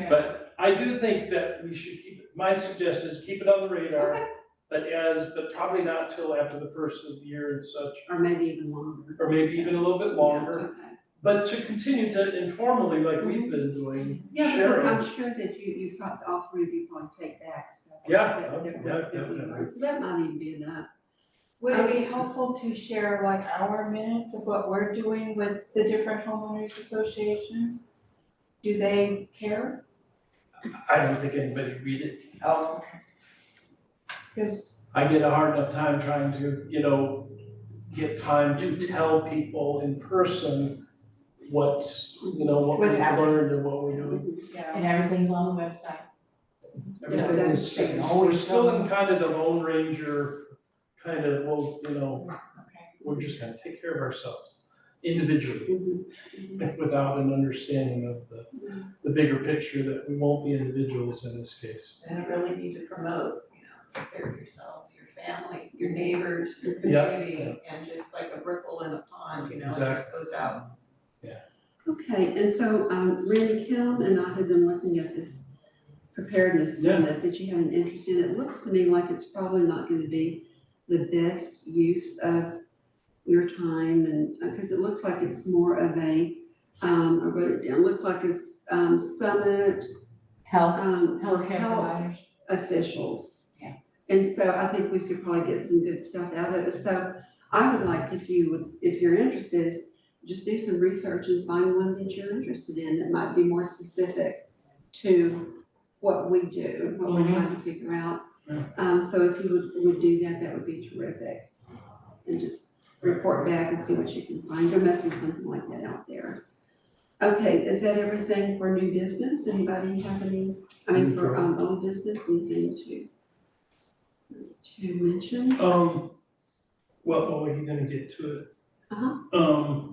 But I do think that we should keep it, my suggestion is keep it on the radar, but probably not till after the first of the year and such, or maybe even longer. or maybe even a little bit longer. Okay. But to continue to informally, like we've been doing, Yeah, because sharing. I'm sure that you probably, all 3 of you probably take back stuff. Yeah, that we definitely. learned. So that might even be enough. Would it be helpful to share like our minutes of what we're doing with the different homeowners associations? Do they care? I don't think anybody read it. Oh, okay. Because I get a hard enough time trying to, get time to tell people in person what What's we've happening. learned and what we're doing. And everything's on the website. Everything is, we're still in kind of the Lone Ranger kind of, we're just gonna take care of ourselves. individually, without an understanding of the bigger picture that we won't be individuals in this case. And I really need to promote, take care of yourself, your family, your neighbors, your Yeah. community, and just like a ripple in a pond, it just goes out. Okay, and so, Randy, Kim and I have been looking at this preparedness summit that you have an interest in. It looks to me like it's probably not gonna be the best use of your time and, because it looks like it's more of a, I wrote it down, looks like it's, summit, Health, for healthcare health providers. officials. Yeah. And so I think we could probably get some good stuff out of it. So I would like, if you're interested, is just do some research and find one that you're interested in that might be more specific to what we do, what we're trying to figure out. So if you would do that, that would be terrific. And just report back and see what you can find. There must be something like that out there. Okay, is that everything for new business? Anybody have any, for old business, anything to mention? Well, are you gonna get to it? Uh-huh.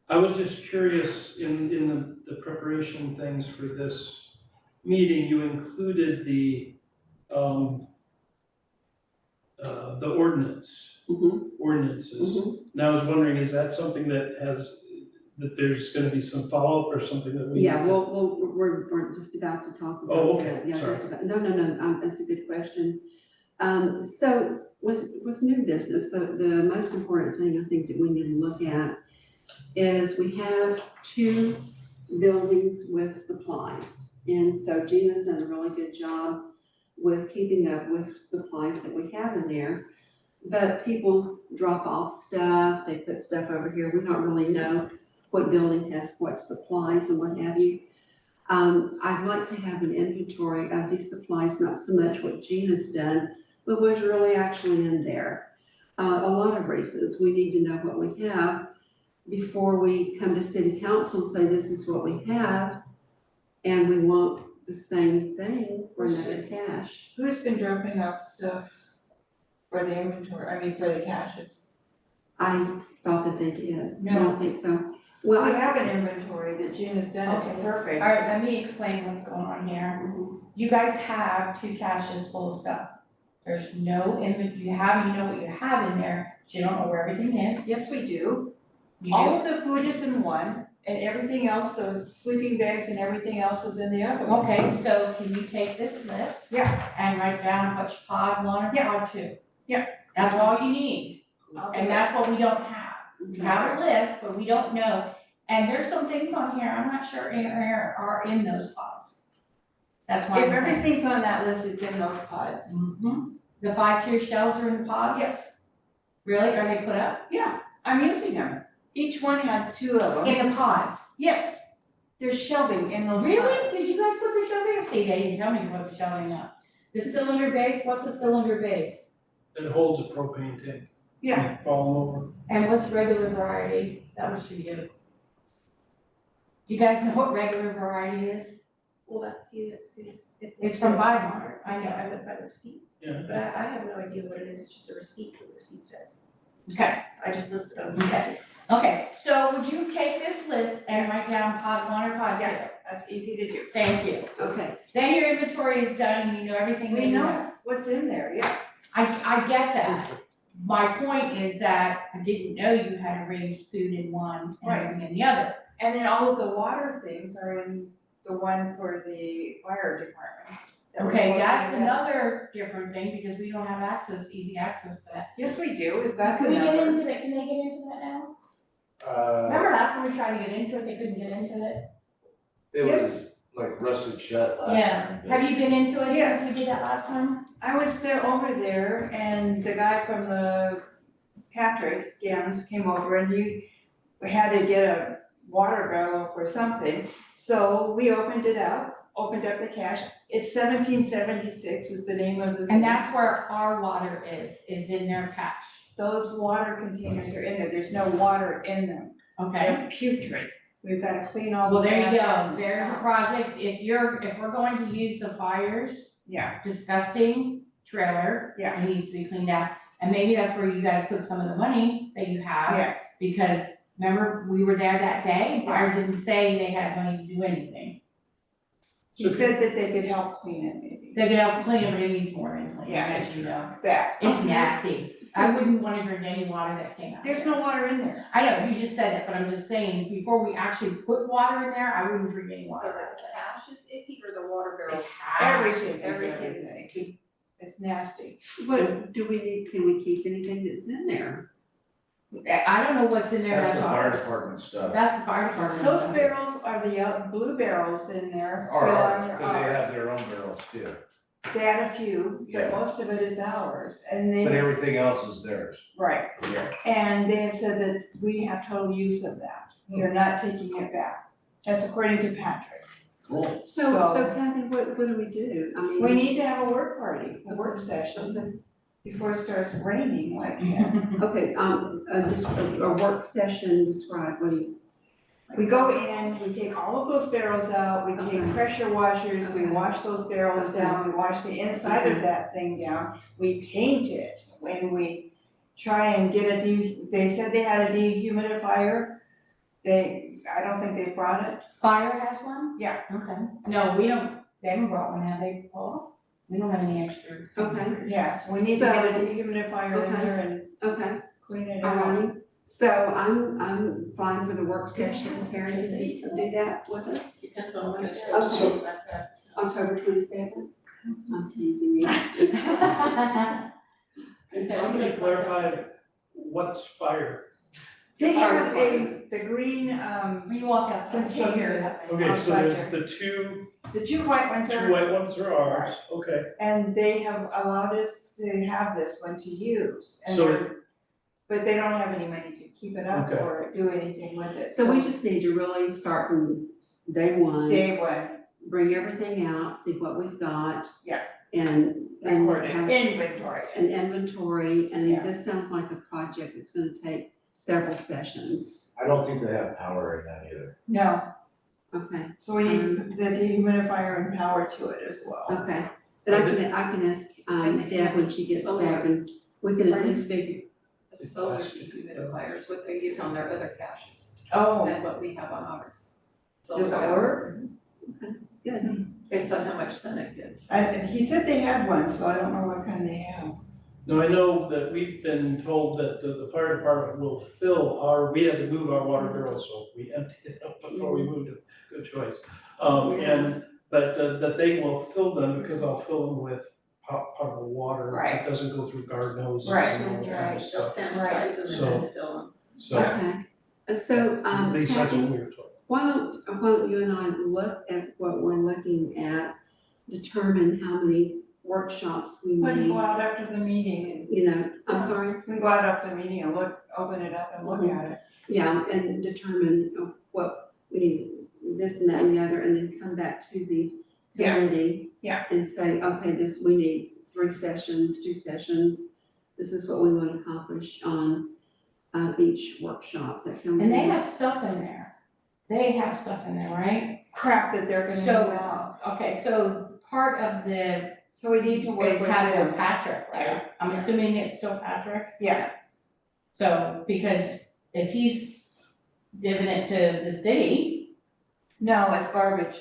I was just curious, in the preparation things for this meeting, you included the ordinances. And I was wondering, is that something that there's gonna be some follow-up or something that we? Yeah, we're just about to talk about Oh, okay, that. Yeah, sorry. just about, no, that's a good question. So with new business, the most important thing I think that we need to look at is we have 2 buildings with supplies. And so Gina's done a really good job with keeping up with supplies that we have in there. But people drop off stuff, they put stuff over here, we don't really know what building has what supplies and what have you. I'd like to have an inventory of these supplies, not so much what Gina's done, but what's really actually in there. A lot of reasons, we need to know what we have before we come to city council and say this is what we have, and we want the same thing for another cash. Who's been dropping off stuff for the inventory, for the caches? I thought that they did. I No. don't think so. Well, We I have an inventory that June has done, it's Okay. perfect. All right, let me explain what's going on here. You guys have 2 caches full of stuff. There's no you know what you have in there, but you don't know where everything is. Yes, we do. You All do? of the food is in one, and everything else, the sleeping bags and everything else is in the other one. Okay, so can you take this list? Yeah. And write down which pod 1 or Yeah. pod 2? Yeah. That's all you need, I'll do and it. that's what we don't have. We have a list, but we don't know, and there's some things on here, I'm not sure are in those pods. That's why If I'm saying. everything's on that list, it's in those pods. The 5-tier shelves are in the pods? Yes, Really, are they put up? I'm using them. Each one has 2 of them. In the pods? Yes, there's shelving in those pods. Really? Did you guys put the shelving? See, they didn't tell me to put the shelving up. The cylinder base, what's the cylinder base? It holds a propane tank. Yeah. Falling over. And what's regular variety? That was for you. Do you guys know what regular variety is? Well, It's from Weimar, I know. I went by the receipt, Yeah. but I have no idea what it is, it's just a receipt, what the receipt says. Okay, I just listed them. okay, so would you take this list and write down pod 1 or pod 2? Yeah. That's easy to do. Thank you. Okay, Then your inventory is done and you know everything that We you know have. what's in there, yeah. I get that. My point is that I didn't know you had arranged food in one and Right. everything in the other. And then all of the water things are in the one for the fire department. that we're Okay, supposed to that's have. another different thing because we don't have easy access to that. Yes, we do, we've got the Can we get number. into that, can they get into that now? Remember last time we tried to get into it, they couldn't get into it? It Yes. was like rusted shut last Yeah. time. but- Have you been into it since Yes. we did that last time? I was there over there and the guy from the Patrick Gans came over and he had to get a water barrel for something. So we opened it up, opened up the cache. It's 1776 is the name of the thing. And that's where our water is in their cache, Those water containers are in there, there's no water in them. okay? They're putrid. We've gotta clean all Well, of that. there you go, out. there's a project, if we're going to use the fires, Yeah, disgusting trailer. Yeah. It needs to be cleaned out, and maybe that's where you guys put some of the money that you have. yes, Because Remember, we were there that day, and fire didn't say they had money to do anything. You said that they could help clean it maybe. They could help clean it, but it needs more than cleaning, Yeah, as you know. Bad. It's nasty. I wouldn't wanna drink any water that came out. There's no water in there. I know, you just said it, but I'm just saying, before we actually put water in there, I wouldn't drink any So water out the of it. cash is icky or the water barrel? Everything is Everything is everything. It's nasty. What, do we need, can we keep anything that's in there? I don't know what's in there, That's the fire ours. department stuff. That's the fire department. Those stuff. barrels are the blue barrels in there. Or fill ours, on your but they have ours. their own barrels too. They had a few, Yeah. but most of it is ours, and they, But everything else is theirs. right, Yeah. and they have said that we have total use of that, they're not taking it back. That's according to Patrick. Cool. So Kathy, what do we do? I mean. We need to have a work party, a work session, before it starts raining like that. Okay, just a work session, describe, what do you? We go in, we take all of those barrels out, we take Okay. pressure washers, we Okay. wash those barrels Okay. down, we wash the inside of that thing down, we paint it, and we try and get they said they had a dehumidifier. I don't think they brought it. Fire has one? Yeah. Okay. No, we don't, they haven't brought one, have they, Paul? We don't have any extra. Okay. Yeah, so we need to get a dehumidifier in Okay. there and Okay, clean it out. alrighty. So I'm fine for the work session. Karen, can you do that with us? Depends on when it's. Okay. Like that. October 22nd? I'm teasing you. So can you clarify what's fire? They have the green, When you walk outside. Container. Okay, so Outside there's the two the two white ones are. white ones are ours, okay. And they have allowed us to have this one to use, and So- but they don't have any money to keep it up Okay. or do anything with it, So we just need to really start from day one, Day one, bring everything out, see what we've got. Yeah. And record it, have inventory. an inventory, Yeah. and this sounds like a project that's gonna take several sessions. I don't think they have power in that either. No, Okay, so we need the dehumidifier and power to it as well. okay. But I can ask And they Deb when have she gets solar. back, and we can at least figure, The solar dehumidifiers, what they use on their other caches, Oh, and what we have on ours. does it Solar work? good. Based on how much sun it gets. He said they had one, so I don't know what kind they have. Now, I know that we've been told that the fire department will fill we had to move our water barrels, so we emptied it up before we moved it, good choice. But that they will fill them because I'll fill them with potable water. Right. It doesn't go through garden hoses Right, and all that kind right. of They'll stuff. sanitize them So- and then fill them. So, Okay, so, at least that's what Kathy, we were told. why don't you and I look at what we're looking at, determine how many workshops we We can need, go out after the meeting you know, I'm sorry, we can go out after the meeting and open it up and look at it. yeah, and determine what we need, this and that and the other, and then come back to the Yeah. committee. Yeah. And say, okay, we need 3 sessions, 2 sessions, this is what we want to accomplish on, each workshop, that sound And they good? have stuff in there. They have stuff in there, right? Crap that they're gonna So- move out. Okay, so part of the, So we need to work is with having them. Patrick, right? I'm Yeah. assuming it's still Patrick? Yeah, So, because if he's giving it to the city, no, it's garbage.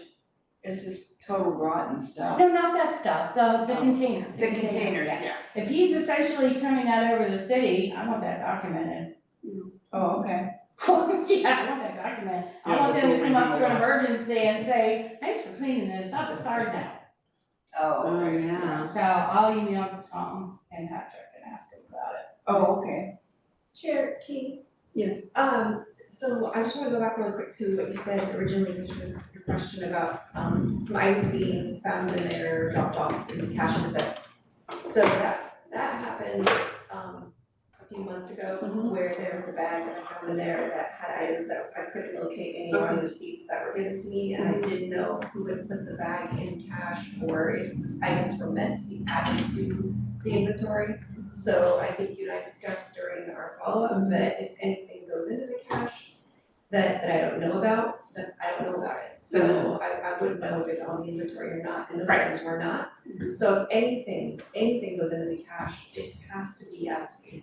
It's just total rotten stuff. no, not that stuff, the Oh. container. The containers, yeah. yeah. If he's essentially turning that over to the city, I want that documented. Oh, okay. Yeah, I want that documented. I Yeah, want them before to we come up do to an that. emergency and say, thanks for cleaning this up, it's ours now. Oh, yeah. So I'll email Tom and Patrick and ask them about it. Oh, okay. Chair, Key, Yes, so I just wanna go back really quick to what you said originally, which was your question about, some items being found in there, or dropped off in caches so that happened, a few months ago, Mhm. where there was a bag that I found in there that had items that I couldn't locate anywhere on the receipts that were given to me, and I didn't know who had put the bag in cache, or if items were meant to be added to the inventory. So I think you and I discussed during our follow-up that if anything goes into the cache that I don't know about, then I don't know about it. So I wouldn't know if it's on the inventory or not, and those Right. items were not. Mhm. So if anything goes into the cache, it has to be at the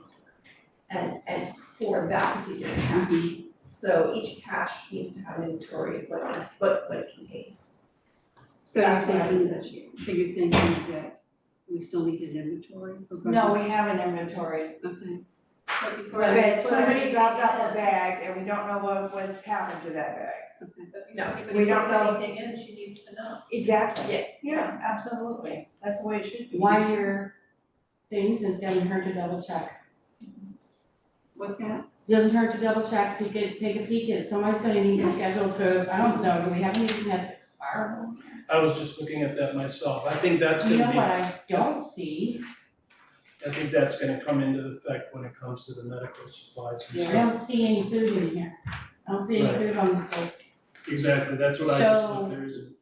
inventory. And for that particular cache. So each cache needs to have an inventory of what it contains. So you're That's what I was thinking, mentioning. so you're thinking that we still need an inventory for both? No, we have an inventory. Okay, But before But I. somebody dropped off a bag and we don't know what's happened to that bag. But No, before we anybody don't puts know. anything in, she needs to know. Exactly. Yeah, absolutely. That's the way it should be. Why your things, it doesn't hurt to double check. what's that? Doesn't hurt to double check, peek it, take a peek at, somebody's gonna need to schedule to, I don't know, do we have anything that's expirable? I was just looking at that myself. I think that's You know gonna what I don't see? I think that's gonna come into effect when it comes to the medical supplies and I stuff. don't see any food in here. I don't see any Right. food on this list. Exactly, that's what I just So- thought, there isn't.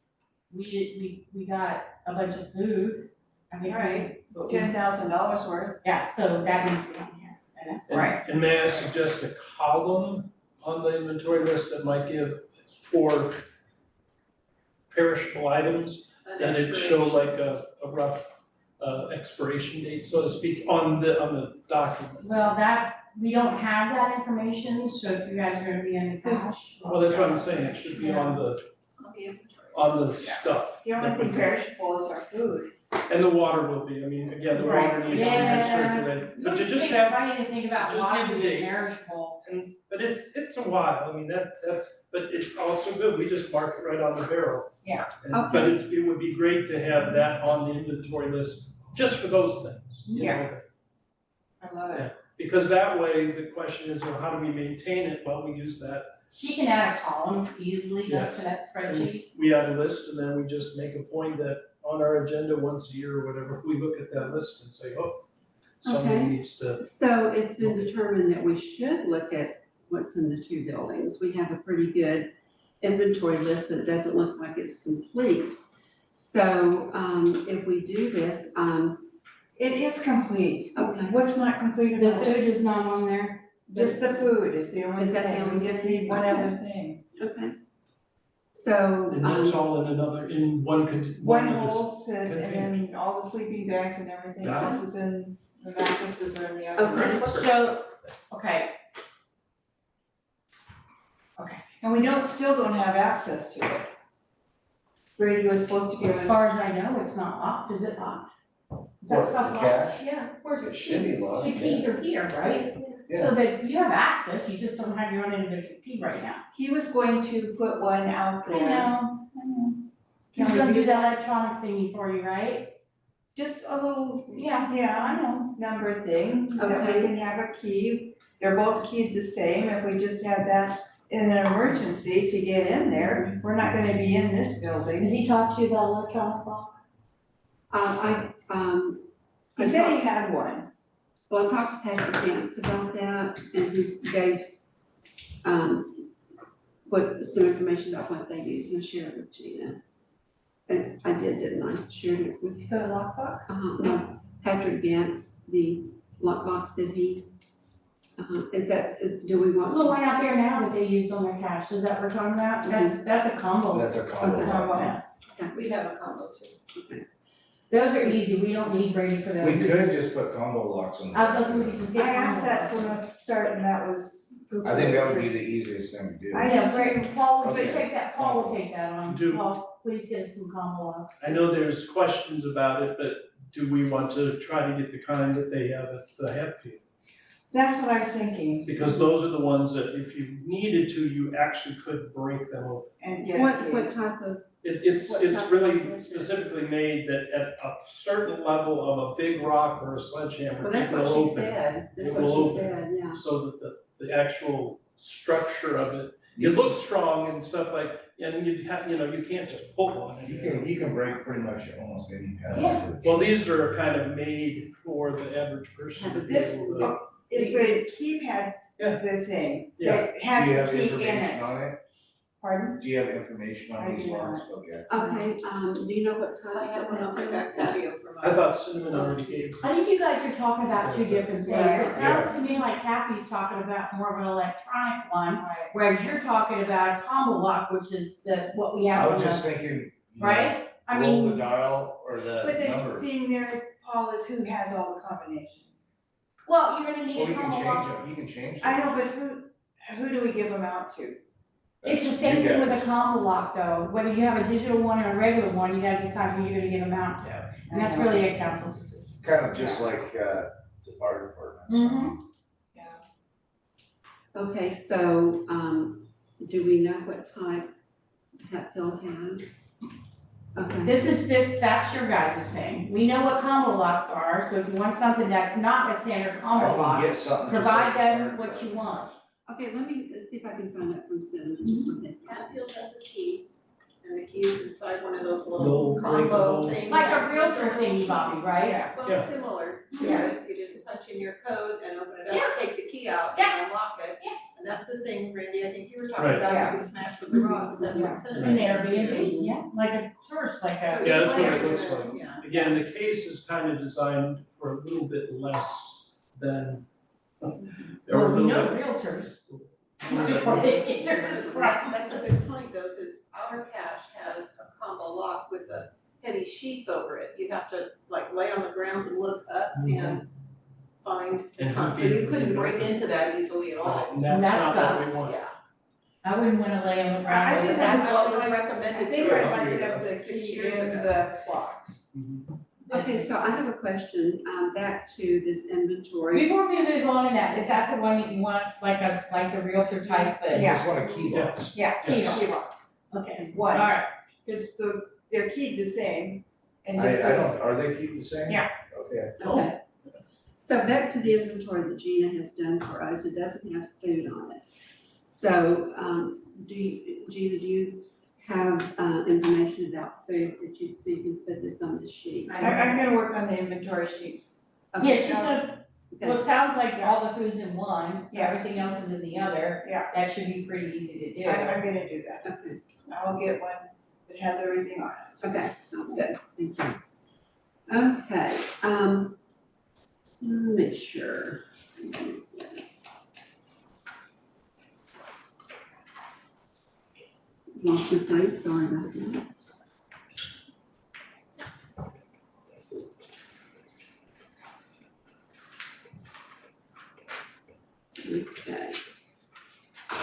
We got a bunch of food. I mean, Right. $10,000 worth. yeah, so that needs to be on here, and that's it. Right. And may I suggest a column on the inventory list that might give for perishable items, An that it show expiration. like a rough expiration date, so to speak, on the document. Well, we don't have that information, so if you guys are gonna be in the cash. Well, that's what I'm saying, it should be on the On the inventory. stuff. The only thing perishable is our food. And the water will be, I mean, again, the water Right. needs to be Yeah. recirculated, but to It's just have, funny to think about just water need the being date. perishable. but it's a while, I mean, but it's also good, we just mark it right on the barrel. Yeah. But it would be great to have that on the inventory list, just for those things, you know? Yeah. I love it. Because that way, the question is, well, how do we maintain it? Well, we use that, She can add a column easily just to that spreadsheet. we add a list, and then we just make a point that on our agenda once a year or whatever, we look at that list and say, oh, somebody Okay. needs to. So it's been determined that we should look at what's in the two buildings. We have a pretty good inventory list, but it doesn't look like it's complete. So, if we do this, It is complete. okay, What's not complete The about it? food is not on there. Just the food is the only Is that the thing. only We just thing? need one Okay. other thing. okay. So, And that's all in one One of this. whole set and then all the sleeping bags and everything Got it. else is in, the mattresses are in the other Okay. room. So, okay. Okay, And we still don't have access to it. Brady was supposed to give as us. far as I know, it's not locked, is it locked? Is that What, stuff the locked? cash? Yeah, of course, the It should be keys, locked, the keys are here, right? Yeah. So that you have access, you just don't have your own individual key right now. He was going to put one out I there. know. He's Can we gonna do do the electronic thingy for you, right? Just a little, Yeah, yeah, I know. number thing, that we Okay. can have a key. They're both keyed the same, if we just had that in an emergency to get in there, we're not gonna be in this Has building. he talked to you about electronic lock? He said he had one. Well, I talked to Patrick Vance about that, and he gave, some information about what they use, and I shared it with Gina. And I didn't I? Shared it with, The lockbox? no, Patrick Vance, the lockbox that he, do we The want little to? one out there now that they use on their cash, is that what we're talking about? That's a combo. That's a combo. Okay. Combo, yeah. We have a combo too. Those are easy, we don't need Brady for those. We could just put combo locks on the. I was going to just get I asked combo. that from the start and that was. I think that would be the easiest thing to do. Yeah, Brady, Paul, would you Okay. take that, Paul will take that on. Do- Paul, please get us some combo locks. I know there's questions about it, but do we want to try to get the kind that they have at the Hatfield? That's what I was thinking, Because those are the ones that if you needed to, you actually could break them open. and get a What, key. what type of, It's What type of really lock is it? specifically made that at a certain level of a big rock or a sledgehammer, well, that's it what will she open. said, that's It what will she open. said, yeah. So that the actual structure of it, it looks strong and stuff like, and you have, you can't just pull one. and You can break pretty much almost any padlock. Yeah. Well, these are kind of made for the average person to be This- able to. It's a keypad, Yeah. the thing, Yeah. that has Do you the have key in information it. on it? Pardon? Do you have information I on these do locks? Okay. Okay, do you know what type? I have one on my back patio for my. I thought Cinnamon already gave. I think you guys are talking about two different things. Right. It sounds to me like Kathy's talking about more of an electronic one, whereas you're talking about a combo lock, which is what we I have on was just the, thinking, you know, right? I roll the mean, dial or the But the numbers. thing there, Paul, is who has all the combinations. well, you're gonna need Well, a you can combo change lock. them, you can change them. I know, but who, Who do we give them out to? It's the That's same you thing with guys. a combo lock though, whether you have a digital one or a regular one, you gotta decide who you're gonna give them out to. And that's really a council decision. Kind of just like, the fire department. Mhm. Okay, so, do we know what type Hatfield has? Okay, That's your guys' thing. We know what combo locks are, so if you want something that's not a standard combo I can lock, get something just provide like the them fire what you department want. okay, let me see if I can find that from Cinnamon, just one thing. Hatfield has a key, and the key is inside one of those little Little combo breakable- things. Like a that- realtor thingy, Bobby, right? Yeah. Well, similar to Yeah. it, you just punch in your code and open it Yeah. up, take the key out Yeah. and unlock it. Yeah. And that's the thing, Randy, I think you were talking Right. about, Yeah. you could smash with the rock, because that's what An cinnamon said to do. Airbnb, yeah, like a tourist, like So a, Yeah, either that's way, what it you're looks gonna- like. Yeah. Again, the case is kind of designed for a little bit less than. or a well, we little know bit- realtors. That's a good point though, because our cache has a combo lock with a heavy sheath over it. You have to like lay on the ground and look up and find the And con, so be- you couldn't break into that easily at all. And that's That not what we sucks. want. Yeah, I wouldn't wanna lay on the I ground think with that's that. what was I recommended think to I us. might have the 6 key years in ago. the box. Okay, so I have a question, back to this inventory. Before we move on to that, is that the one that you want, like the realtor type I thing? Yeah. just want a key box. Yeah, Key key box. box, Okay, one, alright, because they're keyed the same, and I just. don't, are they keep the same? Yeah. Okay. Okay. So back to the inventory that Gina has done for us, it doesn't have food on it. So, Gina, do you have, information about food that so you can put this on the sheet? I'm gonna work on the inventory sheets. Okay. yeah, she's gonna, well, Okay. it sounds like all the food's in one, so Yeah. everything else is in the other. Yeah. That should be pretty easy to do. I'm gonna do that. Okay, I'll get one that has everything on it. okay, sounds good, thank you. Okay, let me make sure. Yes. Lost my place, sorry about that. Okay,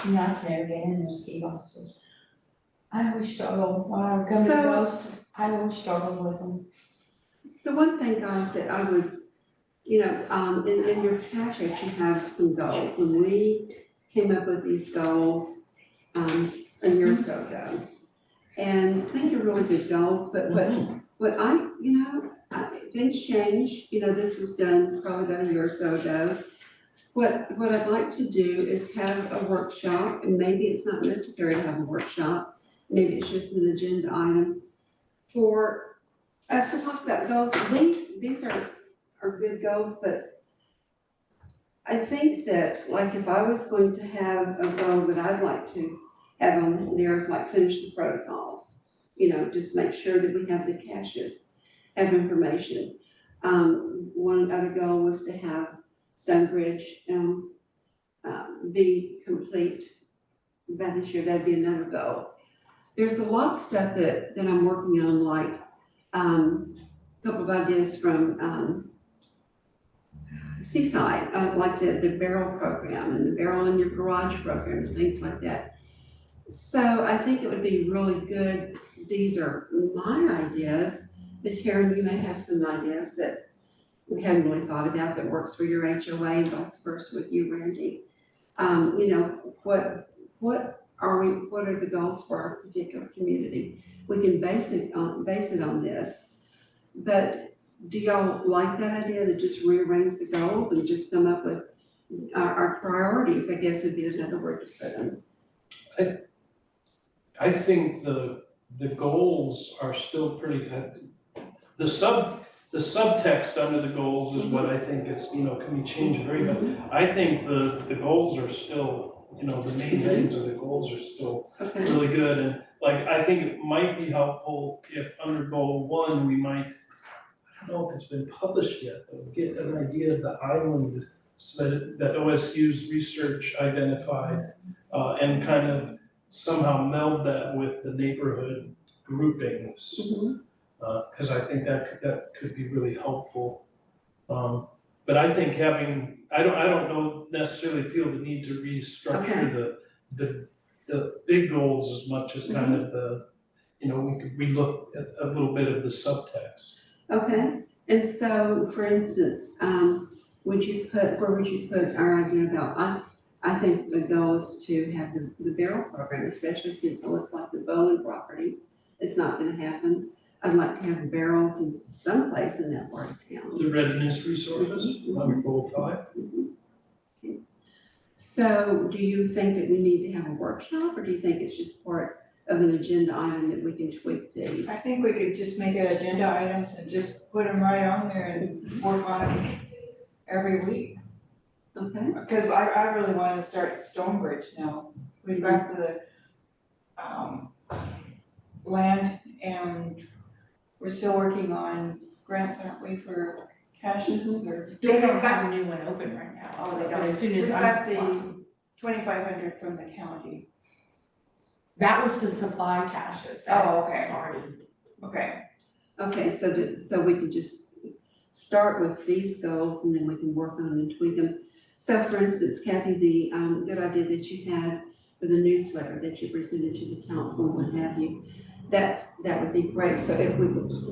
Not there again in those key boxes. I always struggle when I come to So- post, I always struggle with them. so one thing, guys, that I would, in your package, you have some goals, and we came up with these goals, a year or so ago. And I think they're really good goals, but what things change, this was done probably about a year or so ago. What I'd like to do is have a workshop, and maybe it's not necessary to have a workshop, maybe it's just an agenda item for us to talk about goals. These are good goals, but I think that, like, if I was going to have a goal that I'd like to have on there is like finish the protocols, just make sure that we have the caches of information. One other goal was to have Stonebridge, be complete by this year, that'd be another goal. There's a lot of stuff that I'm working on, like, a couple of ideas from, Seaside, like the barrel program and the barrel in your garage program, things like that. So I think it would be really good, these are my ideas, but Karen, you may have some ideas that we hadn't really thought about that works for your HOA and vice versa with you, Randy. What are the goals for our particular community? We can base it on this, but do y'all like that idea to just rearrange the goals and just come up with our priorities, I guess would be another word to put them. I think the goals are still pretty, the subtext under the goals is what I think is, can be changed very much. I think the goals are still, the main things of the goals are still Okay, really good. And like, I think it might be helpful if under goal 1, we might, I don't know if it's been published yet, but get an idea of the island that OSU's research identified, and kind of somehow meld that with the neighborhood groupings. Cause I think that could be really helpful. But I think I don't know necessarily feel the need to restructure the big goals as much as kind of the, we could relook at a little bit of the subtext. Okay, and so, for instance, where would you put our idea about, I think the goal is to have the barrel program, especially since it looks like the Bowen property is not gonna happen. I'd like to have barrels in some place in that part of town. The readiness resources, under goal 5. So, do you think that we need to have a workshop, or do you think it's just part of an agenda item that we can tweak these? I think we could just make it agenda items and just put them right on there and work on them every week. Okay, Because I really want to start Stonebridge now. We've got the, land and we're still working on grants, aren't we, for caches or? They don't have a new one open right now, Oh, so they don't. as soon as We've I'm got the applying. 2,500 from the county. That was to supply caches Oh, that okay. started. Okay. okay, so we can just start with these goals and then we can work on them and tweak them. So for instance, Kathy, the good idea that you had for the newsletter that you presented to the council and what have you, that would be great. So if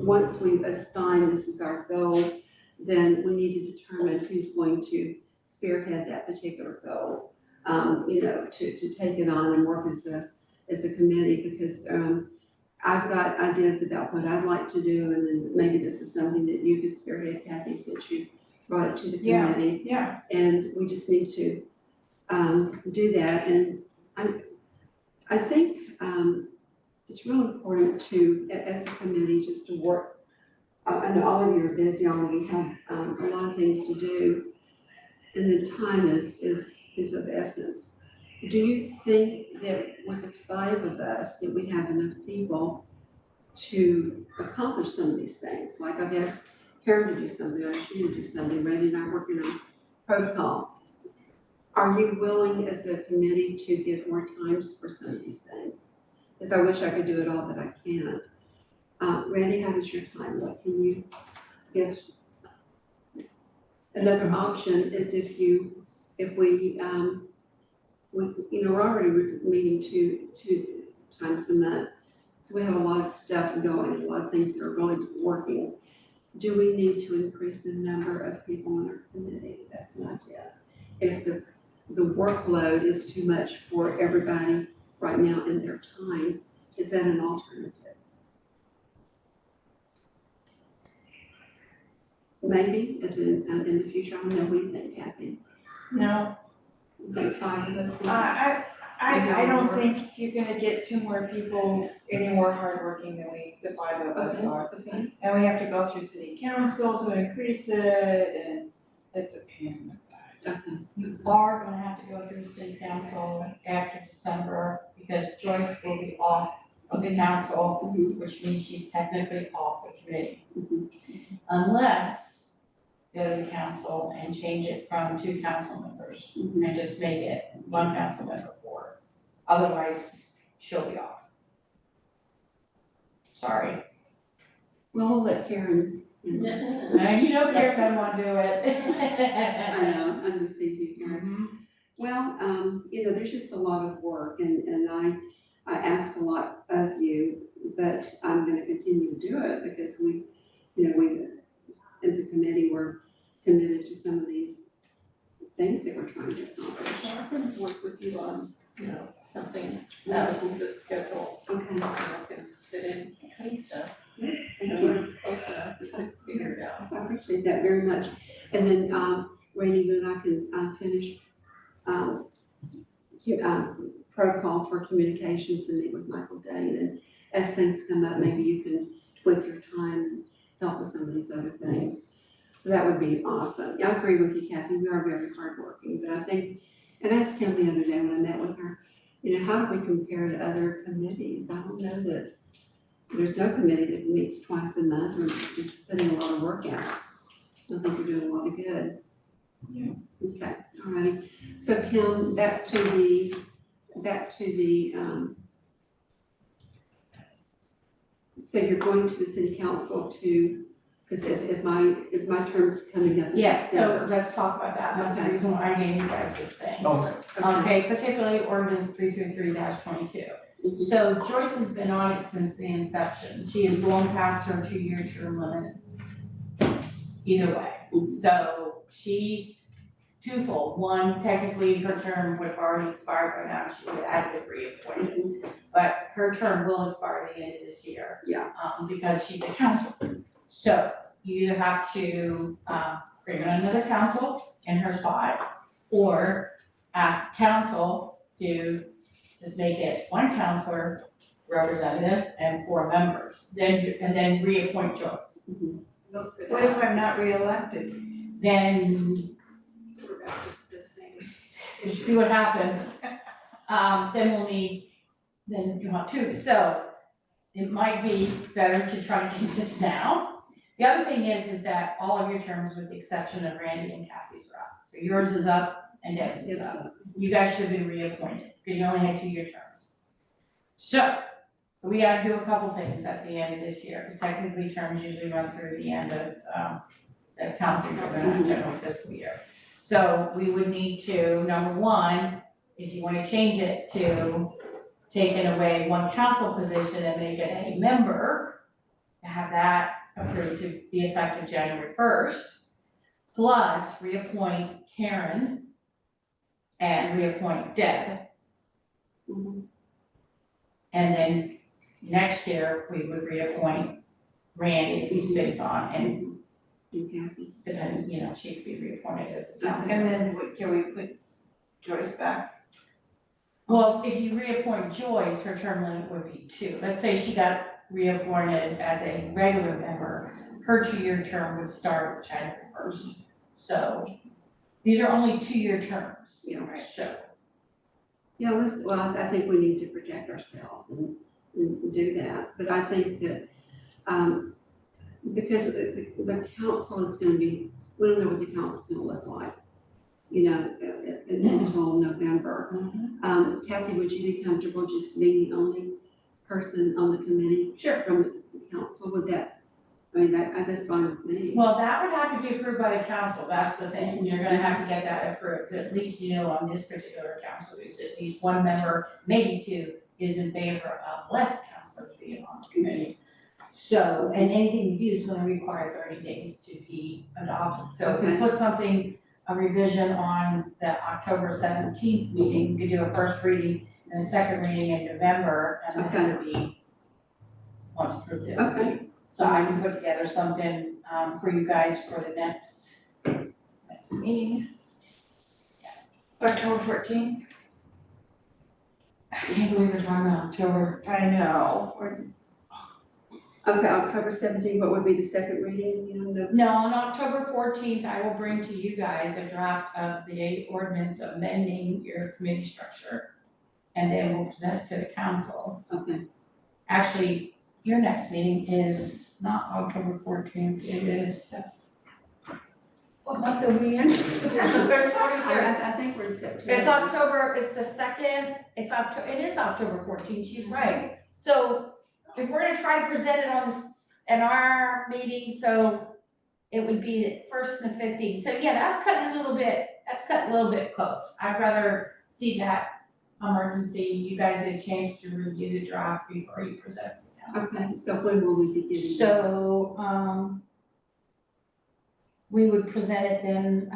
once we assign this as our goal, then we need to determine who's going to spearhead that particular goal. To take it on and work as a committee, because I've got ideas about what I'd like to do, and then maybe this is something that you could spearhead, Kathy, since you brought it to the committee. Yeah. And we just need to do that, and I think it's real important to, as a committee, just to work. I know all of you are busy, all of you have a lot of things to do, and the time is of essence. Do you think that with the 5 of us, that we have enough people to accomplish some of these things? Like I've asked Karen to do something, I've asked you to do something, Randy and I are working on protocol. Are you willing as a committee to give more times for some of these things? Because I wish I could do it all, but I can't. Randy, how does your time look? Can you give? Another option is if we're already meeting two times a month, so we have a lot of stuff going, a lot of things that are really working. Do we need to increase the number of people on our committee? That's an idea. If the workload is too much for everybody right now in their time, is that an alternative? Maybe in the future, I don't know, what do you think, Kathy? No, You think 5 of us? I don't think you're gonna get 2 more people any more hardworking than the 5 of us are. Okay. And we have to go through city council to increase it, and it's a pain in the butt. Okay. You are gonna have to go through the city council after December, because Joyce will be off of the council, which means she's technically off the committee. Unless go to the council and change it from 2 council members and just make it 1 council member for her. Otherwise, she'll be off. Sorry. Well, we'll let Karen. And you know Karen doesn't want to do it. I know, I'm just teasing you, Karen. Well, there's just a lot of work, and I ask a lot of you, but I'm gonna continue to do it because we, as a committee, we're committed to some of these things that we're trying to accomplish. I can work with you on, something else, the schedule, Okay, I can fit in between stuff. thank And you. we're close enough to figure it out. I appreciate that very much. And then, Randy, you and I can finish protocol for communications and meet with Michael Dane. And as things come up, maybe you can tweak your time and help with some of these other things. So that would be awesome. I agree with you, Kathy. We are very hardworking, but I think, and I asked Kim the other day when I met with her, how do we compare to other committees? I don't know that there's no committee that meets twice a month or just putting a lot of work out. I think we're doing a lot of good. Yeah. Okay, all righty. So Kim, back to the, so you're going to the city council to Because if my term's coming up in Yes, so December. let's talk about that, that's the Okay. reason why I gave you guys this thing. Okay. Okay, particularly ordinance 333-22. Mhm. So Joyce has been on it since the inception, she is going past her 2-year term limit. Either way, Mhm. so she's twofold, one, technically her term would have already expired by now, she would have had to be reappointed. Mhm. But her term will expire at the end of this year. Yeah. Because she's a council. So you have to, bring on another council in her spot, or ask council to just make it one councilor representative and 4 members, and then reappoint Joyce. Look for What if that. I'm not reelected? Then We're back to the same we'll issue. see what happens. Then you'll have 2, so it might be better to try to use this now. The other thing is that all of your terms, with the exception of Randy and Kathy's, are up. So yours is up and Deb's is up. You guys should be reappointed, because you only had 2-year terms. So, we gotta do a couple things at the end of this year, because technically terms usually run through the end of, the calendar year, the general fiscal year. So we would need to, number one, if you wanna change it to taking away one council position and make it a member, to have that approved to be effective January 1st, plus reappoint Karen and reappoint Deb. Mhm. And then next year, we would reappoint Randy if he stays on, and Okay. depending, she could be reappointed as a council. And then can we put Joyce back? Well, if you reappoint Joyce, her term limit would be 2. Let's say she got reappointed as a regular member, her 2-year term would start January 1st. So these are only 2-year terms. Yeah, right. So, Yeah, I think we need to protect ourselves and do that, but I think that, because the council is gonna be, we don't know what the council's gonna look like, until November. Kathy, would you be comfortable just being the only person on the committee? Sure. From the council, that's fine with me. well, that would have to be approved by the council, that's the thing, you're gonna have to get that approved, at least on this particular council, is at least one member, maybe 2, is in favor of less councilors being on the committee. So, and anything you do is gonna require 30 days to be adopted, so if we Okay. put something, a revision on the October 17th meeting, you could do a first reading and a second reading in November, and then it would be, once approved, it would be. So I can put together something, for you guys for the next meeting. October 14th? I can't believe we're talking about October. I know. Okay, October 17th, what would be the second reading again? No, on October 14th, I will bring to you guys a draft of the ordinance amending your committee structure. And then we'll present it to the council. Okay, Actually, your next meeting is not October 14th, it is, what month are we in? I think we're in September. It's October, it's the second, it is October 14th, she's right. So if we're gonna try to present it in our meeting, so it would be the 1st and the 15th. So yeah, that's cutting a little bit close. I'd rather see that emergency, you guys get a chance to review the draft before you present it to council. Okay, so when will we be getting? So, we would present it then,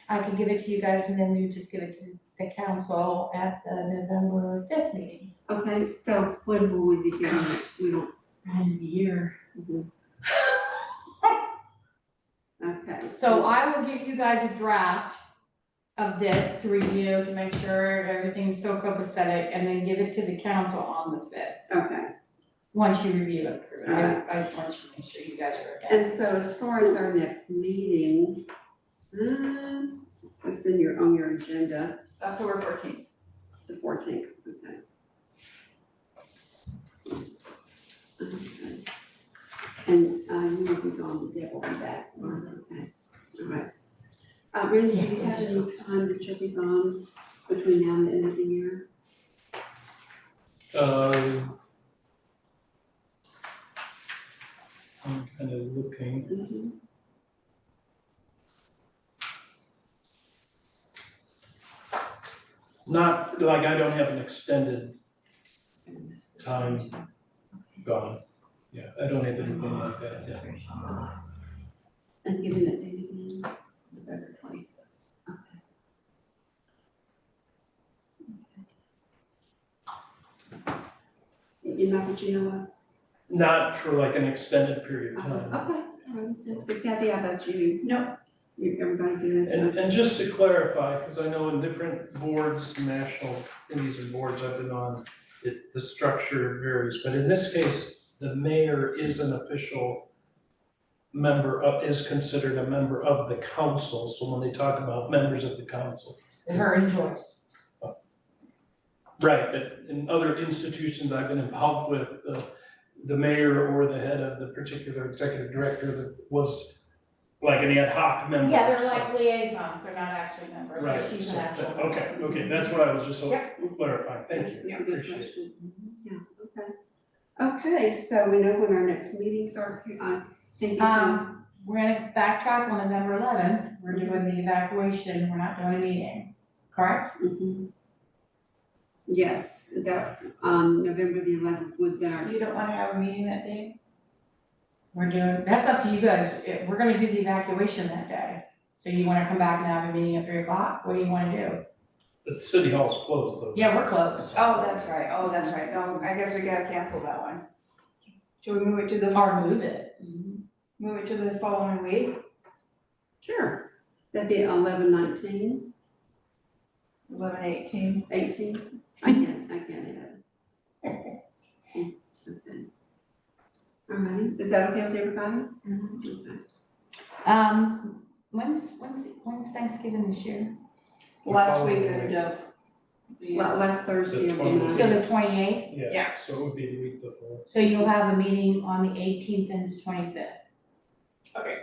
I could give it to you guys and then we would just give it to the council at the November 5th meeting. Okay, so when will we be getting it? We don't. End of the year. Okay. So I will give you guys a draft of this to review, to make sure everything's still copacetic, and then give it to the council on the 5th. Okay, Once you review it, approve it. Alright. I just want you to make sure you guys are again. and so as far as our next meeting, it's on your agenda, It's October 14th. the 14th, okay. Okay. And, you will be gone, Deb will be back, okay, all right. Randy, do you have any time that you'll be gone between now and the end of the year? I'm kind of looking. Mhm. Not, like, I don't have an extended time gone. Yeah, I don't have anything like that yet. And given that date again, November 25th. Okay. You're not that you know of? Not for like an extended period of time. Okay, all right, sounds good. Kathy, how about you? No. Everybody good? And just to clarify, because I know in different boards, national committees and boards I've been on, the structure varies, but in this case, the mayor is an official member of, is considered a member of the council, so when they talk about members of the council. Her and Joyce. Right, but in other institutions I've been involved with, the mayor or the head of the particular executive director that was like an ad hoc member. Yeah, they're so- like liaisons, they're not actually members, Right, but she's so, an actual. okay, that's what I was just Yep. clarifying, thank you, That's a good appreciate it. question. Yeah, okay. Okay, so we know when our next meetings are, thank you. We're gonna backtrack on November 11th, we're doing the evacuation, we're not doing a meeting, correct? Mhm. Yes, that, November the 11th, would that, You don't wanna have a meeting that day? We're doing, that's up to you guys, we're gonna do the evacuation that day. So you wanna come back and have a meeting at 3 o'clock, what do you wanna do? But city hall's closed though. Yeah, we're closed. Oh, that's right, no, I guess we gotta cancel that one. Should we move it to the, Or move it. move it to the following week, sure, that'd be 11/19, 11/18? 18. I can't add. Okay. All right, is that okay with everybody? Okay. When's Thanksgiving this year? Last following weekend week. of the, Well, last Thursday of the 20th. month. So the 28th, Yeah. So it would be the week before. so you'll have a meeting on the 18th and the 25th. Okay.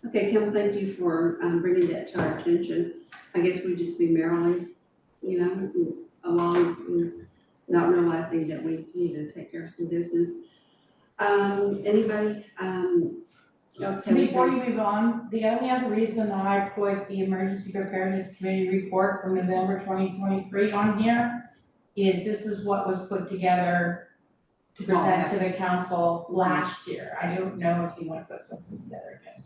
Okay, Kim, thank you for bringing that to our attention. I guess we just be merrily, along, not realizing that we need to take care of some business. Anybody else have Before you anything? move on, the only other reason that I put the Emergency Preparedness Committee report from November 2023 on here is this is what was put together to present to the council last year. I don't know if you want to put something together again.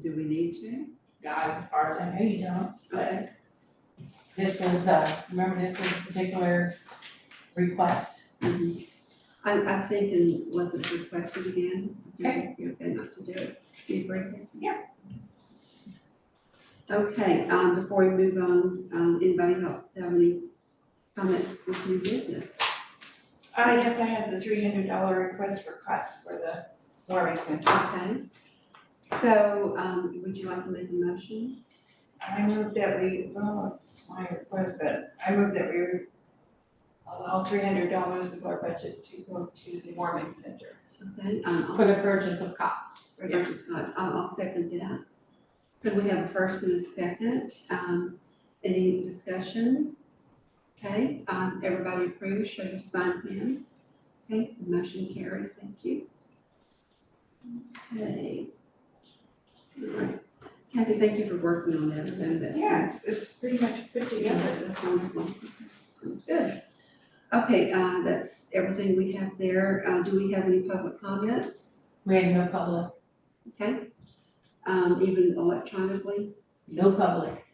Do we need to? Yeah, as far as I know, you don't, but Okay. this was, remember this was a particular request. I think, and was it requested again? Okay. You're okay not to do it? Do you agree? Yeah. Okay, before we move on, anybody else have any comments with new business? yes, I had the $300 request for cuts for the warming center. Okay. So, would you like to make a motion? I moved that well, it's my request, but I moved that we allow $300 of our budget to go to the warming center. Okay, For the purchase of cots. Robert's got, I'll second that. So we have a first and a second, any discussion? Okay, everybody approves, show your sign hands. Okay, the motion carries, thank you. Okay. All right, Kathy, thank you for working on that, I know that's. Yes, it's pretty much put Yeah, together. that's wonderful. Sounds good. Okay, that's everything we have there. Do we have any public comments? We had no public, Okay. Even electronically? no public.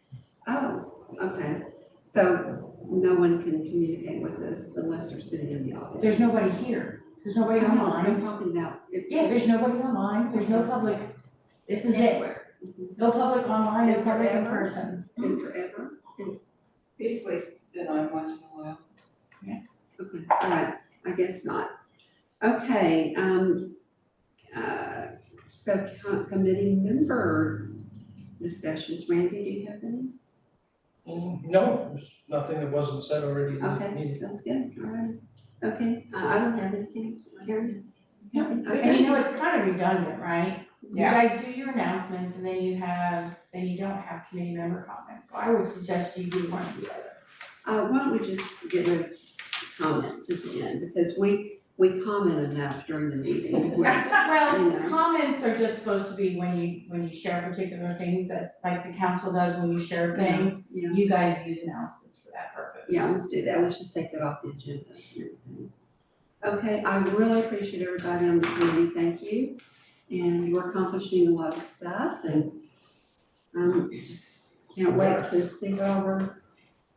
Oh, okay. So no one can communicate with us unless they're sitting in the audience? There's nobody here, there's nobody I'm online. talking about. Yeah, there's nobody online, there's no public. This is it. Mhm. No public online, no Is there public in ever? person. Is there ever? Beasley's been on once in a while. Okay, all right, I guess not. Okay, so committee member discussions. Randy, do you have any? No, there's nothing that wasn't said already in the Okay, meeting. that's good, all right. Okay, I don't have anything. Karen? Yeah, And Okay, you know, it's kind of redundant, right? You guys do your announcements and then you don't have committee member comments, so I would suggest you do one or the other. Why don't we just get rid of comments at the end, because we comment enough during the meeting. Well, Yeah. comments are just supposed to be when you share particular things, that's like the council does when you share things. Yeah, You guys use announcements for that purpose. yeah, let's do that, let's just take that off the agenda and everything. Okay, I really appreciate everybody on the committee, thank you. And we're accomplishing a lot of stuff, and just can't wait to see what all we're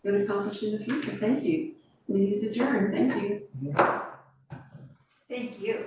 gonna accomplish in the future, thank you. Meeting's adjourned, thank you. Thank you.